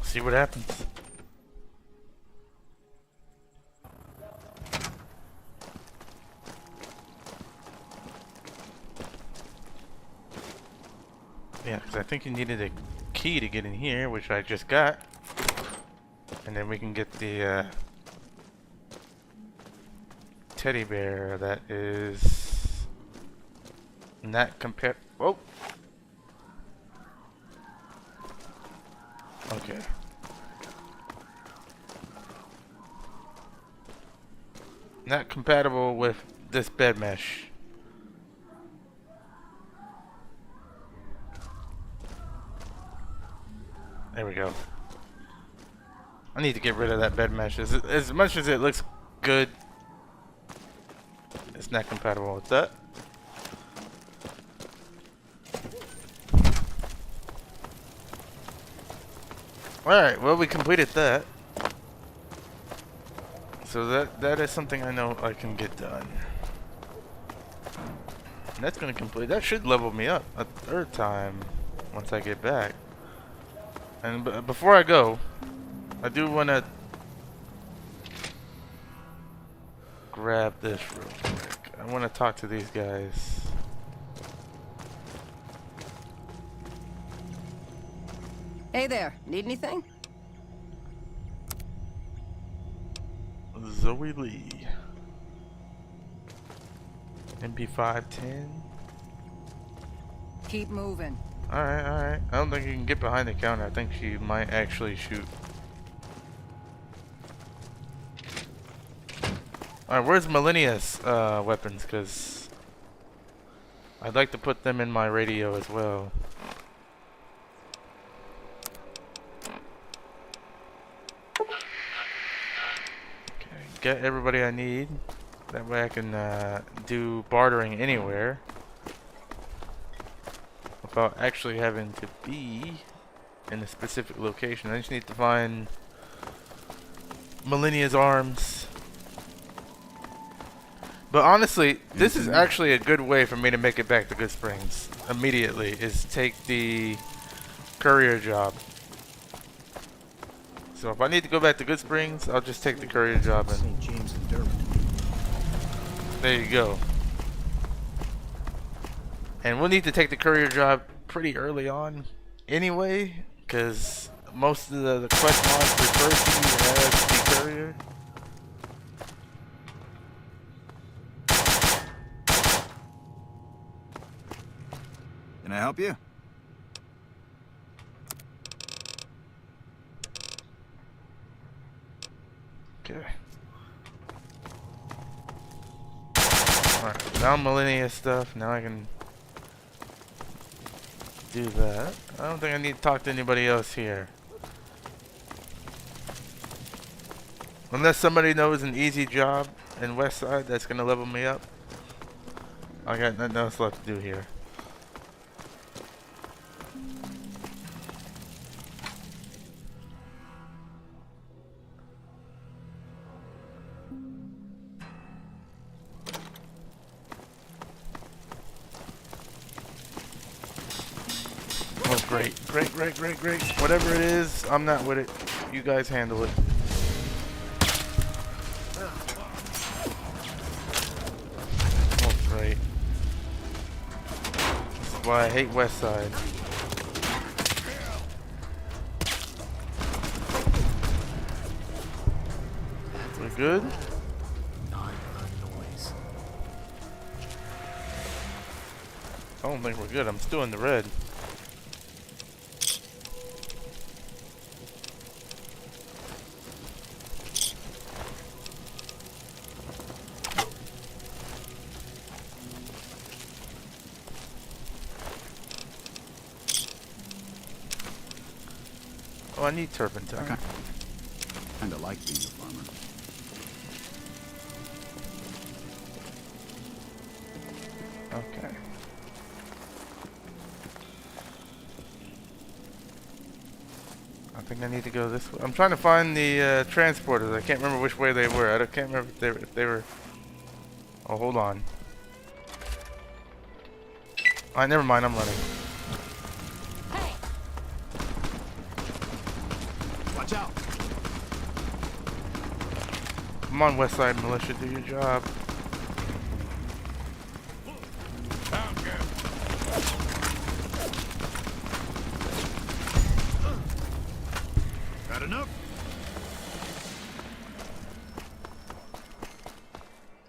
See what happens. Yeah, because I think you needed a key to get in here, which I just got. And then we can get the teddy bear that is not compared. Whoa! Okay. Not compatible with this bed mesh. There we go. I need to get rid of that bed mesh. As much as it looks good, it's not compatible with that. Alright, well we completed that. So that is something I know I can get done. And that's gonna complete. That should level me up a third time once I get back. And before I go, I do want to grab this real quick. I want to talk to these guys. Hey there, need anything? Zoe Lee. MP510. Keep moving. Alright, alright. I don't think you can get behind the counter. I think she might actually shoot. Alright, where's Millennia's weapons? Because I'd like to put them in my radio as well. Okay, get everybody I need. That way I can do bartering anywhere without actually having to be in a specific location. I just need to find Millennia's arms. But honestly, this is actually a good way for me to make it back to Good Springs immediately, is take the courier job. So if I need to go back to Good Springs, I'll just take the courier job and St. James and Dermot. there you go. And we'll need to take the courier job pretty early on anyway, because most of the quest mods refer to you as the courier. Can I help you? Okay. Alright, now Millennia stuff. Now I can do that. I don't think I need to talk to anybody else here. Unless somebody knows an easy job in Westside that's gonna level me up. I got nothing else left to do here. Oh, great. Great. Whatever it is, I'm not with it. You guys handle it. why I hate West Side. We're good? Noise. I don't think we're good. I'm still in the red. Oh, I need turpentine. Kinda like being a farmer. Okay. I think I need to go this way. I'm trying to find the transporters. I can't remember which way they were. Can't remember if they were. Oh, hold on. Alright, never mind. I'm running. Watch out. Come on, Westside Militia, do your job. Got enough?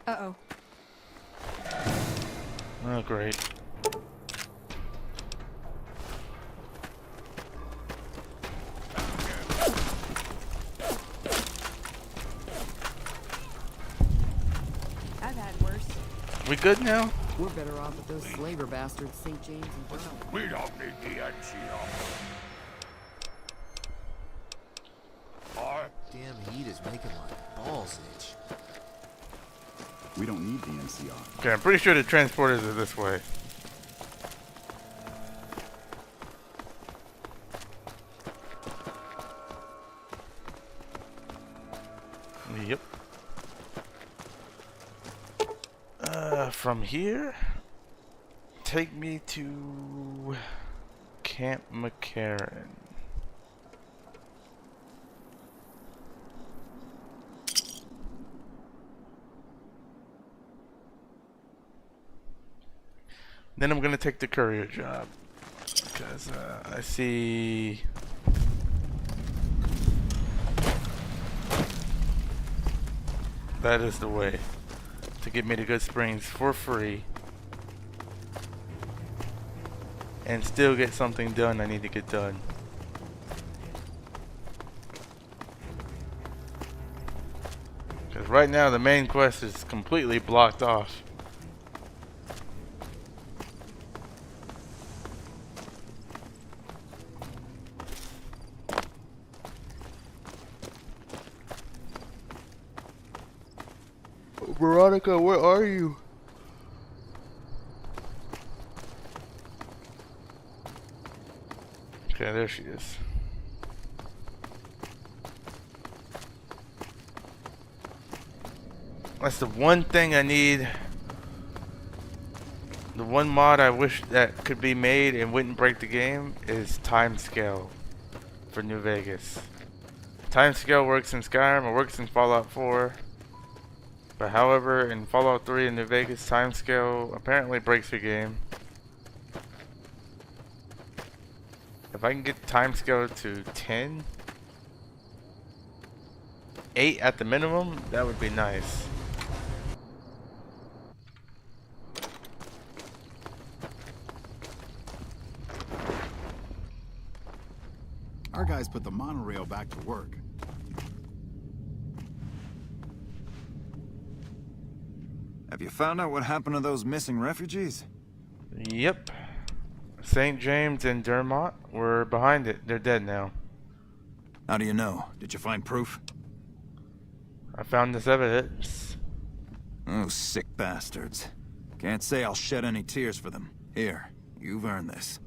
Uh-oh. Oh, great. I've had worse. We good now? We're better off with those slaver bastards, St. James and Brown. We don't need the NCO. Damn heat is making my balls itch. We don't need the NCR. Okay, I'm pretty sure the transporters are this way. Yep. From here, take me to Camp McCarran. Then I'm gonna take the courier job because I see that is the way to get me to Good Springs for free and still get something done I need to get done. Because right now the main quest is completely blocked off. Veronica, where are you? Okay, there she is. That's the one thing I need. The one mod I wish that could be made and wouldn't break the game is time scale for New Vegas. Time scale works in Skyrim, it works in Fallout 4. But however, in Fallout 3 and New Vegas, timescale apparently breaks your game. If I can get timescale to 10, 8 at the minimum, that would be nice. Our guys put the monorail back to work. Have you found out what happened to those missing refugees? Yep. St. James and Dermot were behind it. They're dead now. How do you know? Did you find proof? I found this evidence. Oh, sick bastards. Can't say I'll shed any tears for them. Here, you've earned this.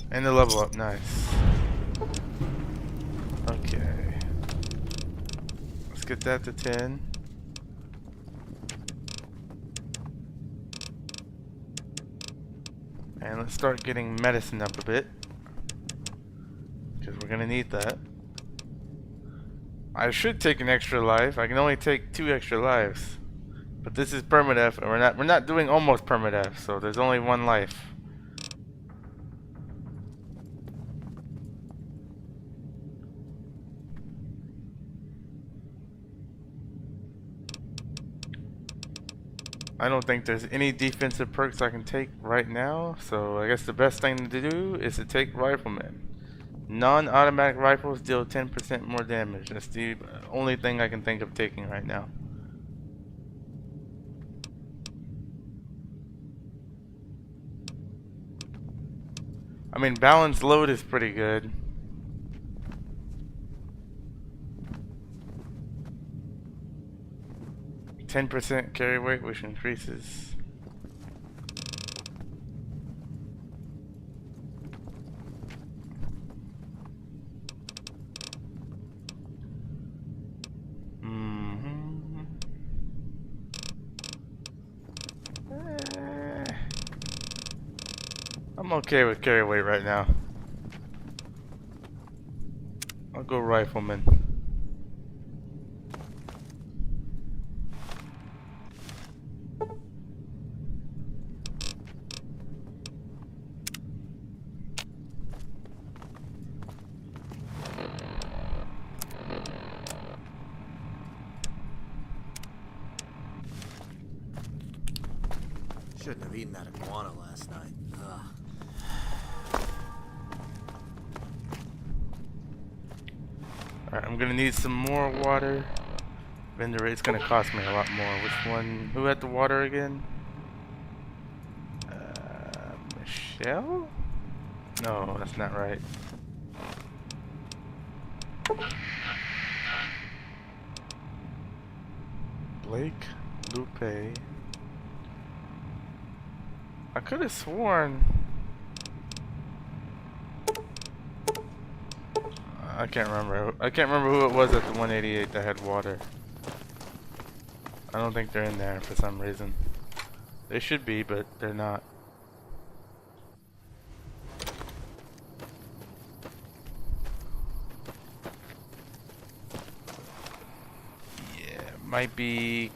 And the level up, nice. Okay. Let's get that to 10. And let's start getting medicine up a bit, because we're gonna need that. I should take an extra life. I can only take 2 extra lives, but this is permadeath, and we're not doing almost permadeath, so there's only 1 life. I don't think there's any defensive perks I can take right now, so I guess the best thing to do is to take Rifleman. Non-automatic rifles deal 10% more damage. That's the only thing I can think of taking right now. I mean, balanced load is pretty good. %10 carry weight, which increases. I'm okay with carry weight right now. I'll go Rifleman. Shouldn't have eaten that iguana last night. Ugh. Alright, I'm gonna need some more water. Vendor rate's gonna cost me a lot more. Which one? Who had the water again? Michelle? No, that's not right. Blake, Lupe. I could have sworn. I can't remember. I can't remember who it was at the 188 that had water. I don't think they're in there for some reason. They should be, but they're not. Yeah, might be.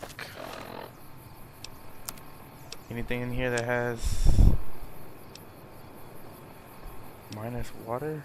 Anything in here that has minus water?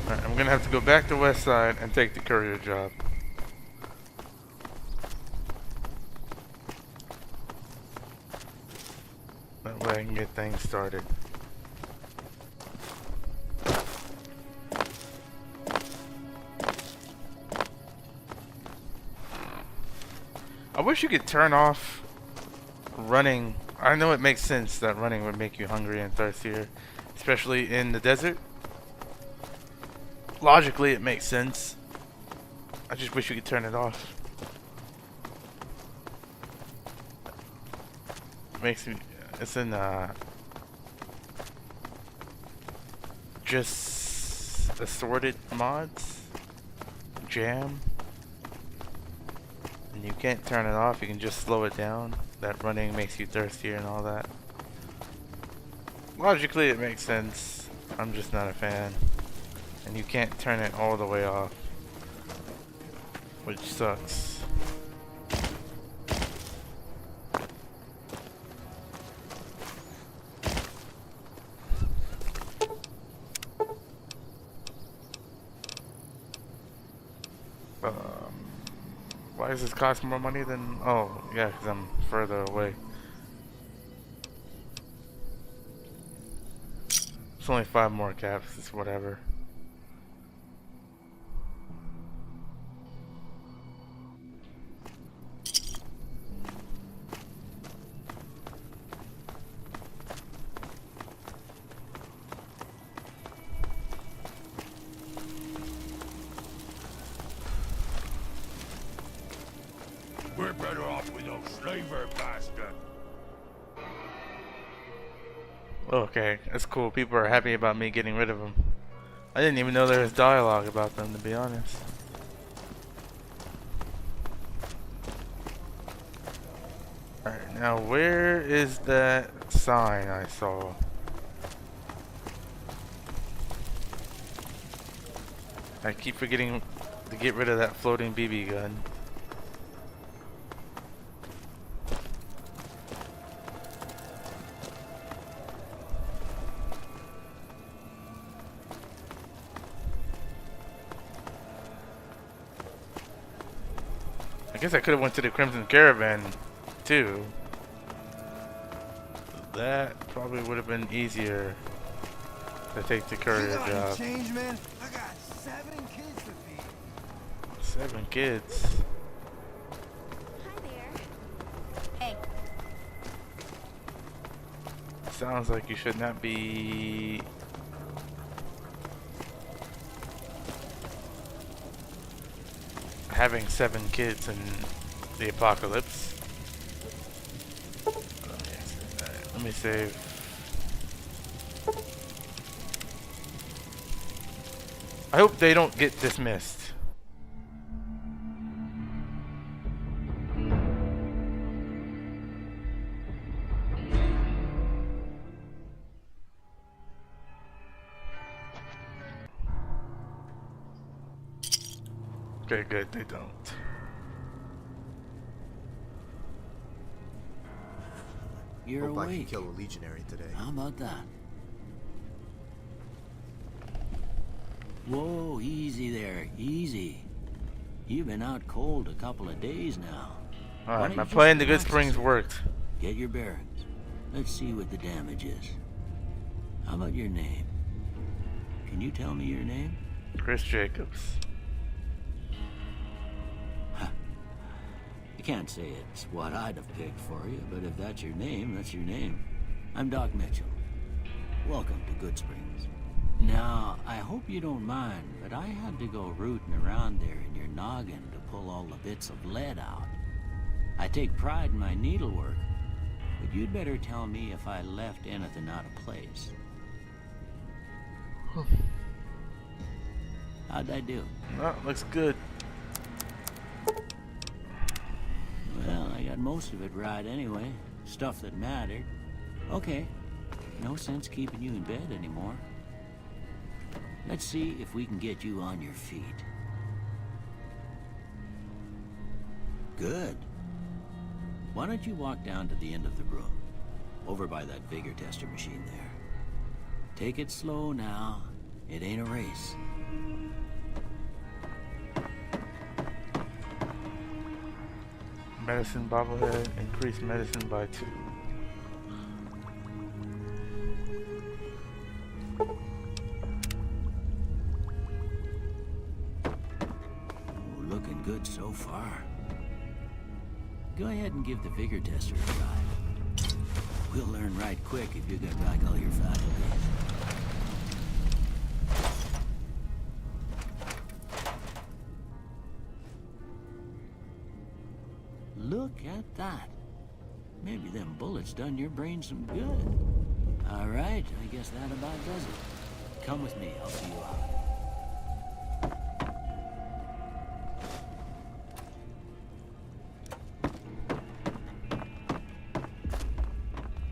Alright, I'm gonna have to go back to West Side and take the courier job. That way I can get things started. I wish you could turn off running. I know it makes sense that running would make you hungry and thirstier, especially in the desert. Logically, it makes sense. I just wish you could turn it off. It makes me. It's in just assorted mods, jam, and you can't turn it off. You can just slow it down. That running makes you thirstier and all that. Logically, it makes sense. I'm just not a fan. And you can't turn it all the way off, which sucks. Why does this cost more money than... Oh, yeah, because I'm further away. It's only 5 more caps, it's whatever. We're better off with those slaver bastards. Okay, that's cool. People are happy about me getting rid of them. I didn't even know there was dialogue about them, to be honest. Alright, now where is that sign I saw? I keep forgetting to get rid of that floating BB gun. I guess I could have went to the Crimson Caravan too. That probably would have been easier to take the courier job. Change, man. I got 7 kids to feed. 7 kids. Hi there. Hey. Sounds like you should not be having 7 kids in the apocalypse. Alright, let me save. I hope they don't get dismissed. Okay, good, they don't. You're Hope I can awake. kill a legionary today. How about that? Whoa, easy there, easy. You've been out cold a couple of days now. Alright, my plan to Good Springs worked. Get your bearings. Let's see what the damage is. How about your name? Can you tell me your name? Chris Jacobs. You can't say it's what I'd have picked for you, but if that's your name, that's your name. I'm Doc Mitchell. Welcome to Good Springs. Now, I hope you don't mind, but I had to go rooting around there in your noggin to pull all the bits of lead out. I take pride in my needlework, but you'd better tell me if I left anything out of place. How'd I do? Oh, looks good. Well, I got most of it right anyway. Stuff that mattered. Okay. No sense keeping you in bed anymore. Let's see if we can get you on your feet. Good. Why don't you walk down to the end of the room? Over by that vigor tester machine there. Take it slow now. It ain't a race. Medicine bobblehead, increase medicine by 2. Looking good so far. Go ahead and give the vigor tester a try. We'll learn right quick if you get back all your faculties. Look at that. Maybe them bullets done your brain some good. All right, I guess that about does it. Come with me, I'll see you out.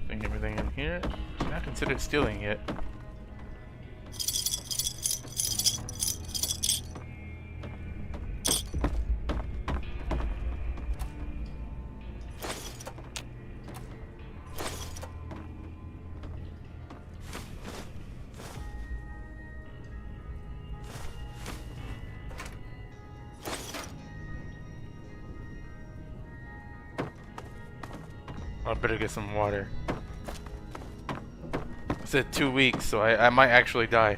Bring everything in here. Not considered stealing yet. I better get some water. It said 2 weeks, so I might actually die.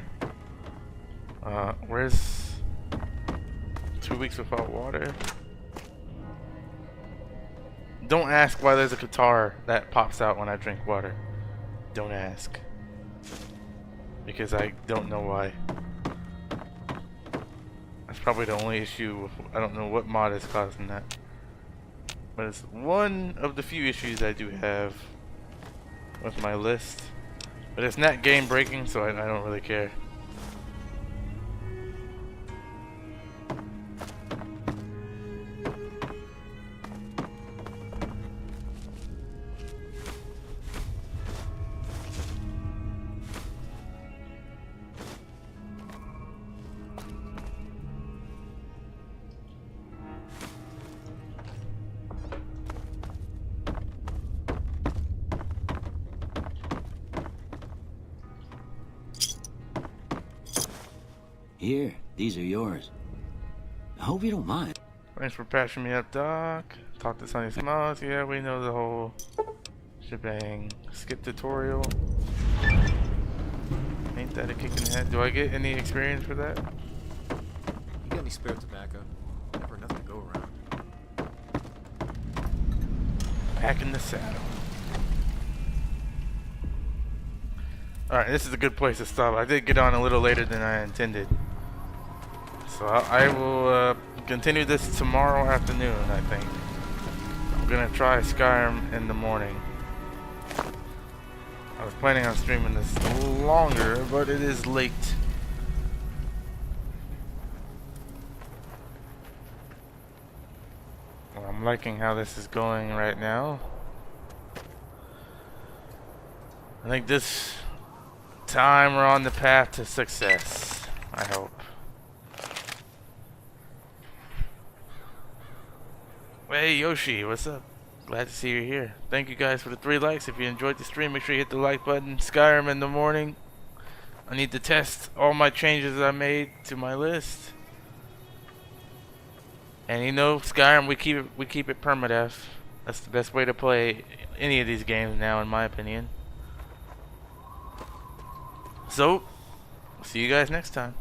Where's 2 weeks without water? Don't ask why there's a guitar that pops out when I drink water. Don't ask. Because I don't know why. That's probably the only issue. I don't know what mod is causing that. But it's one of the few issues I do have with my list. But it's not game breaking, so I don't really care. Here, these are yours. I hope you don't mind. Thanks for patching me up, Doc. Talk to Sonny Smiles. Yeah, we know the whole shebang. Skip tutorial. Ain't that a kick in the head? Do I get any experience for that? You got any spare tobacco? Never enough to go around. Back in the saddle. Alright, this is a good place to stop. I did get on a little later than I intended. So I will continue this tomorrow afternoon, I think. I'm gonna try Skyrim in the morning. I was planning on streaming this a little longer, but it is late. Well, I'm liking how this is going right now. I think this time we're on the path to success. I hope. Hey Yoshi, what's up? Glad to see you here. Thank you guys for the 3 likes. If you enjoyed the stream, make sure you hit the like button. Skyrim in the morning. I need to test all my changes that I made to my list. And you know, Skyrim, we keep it permadeath. That's the best way to play any of these games now, in my opinion. So, see you guys next time.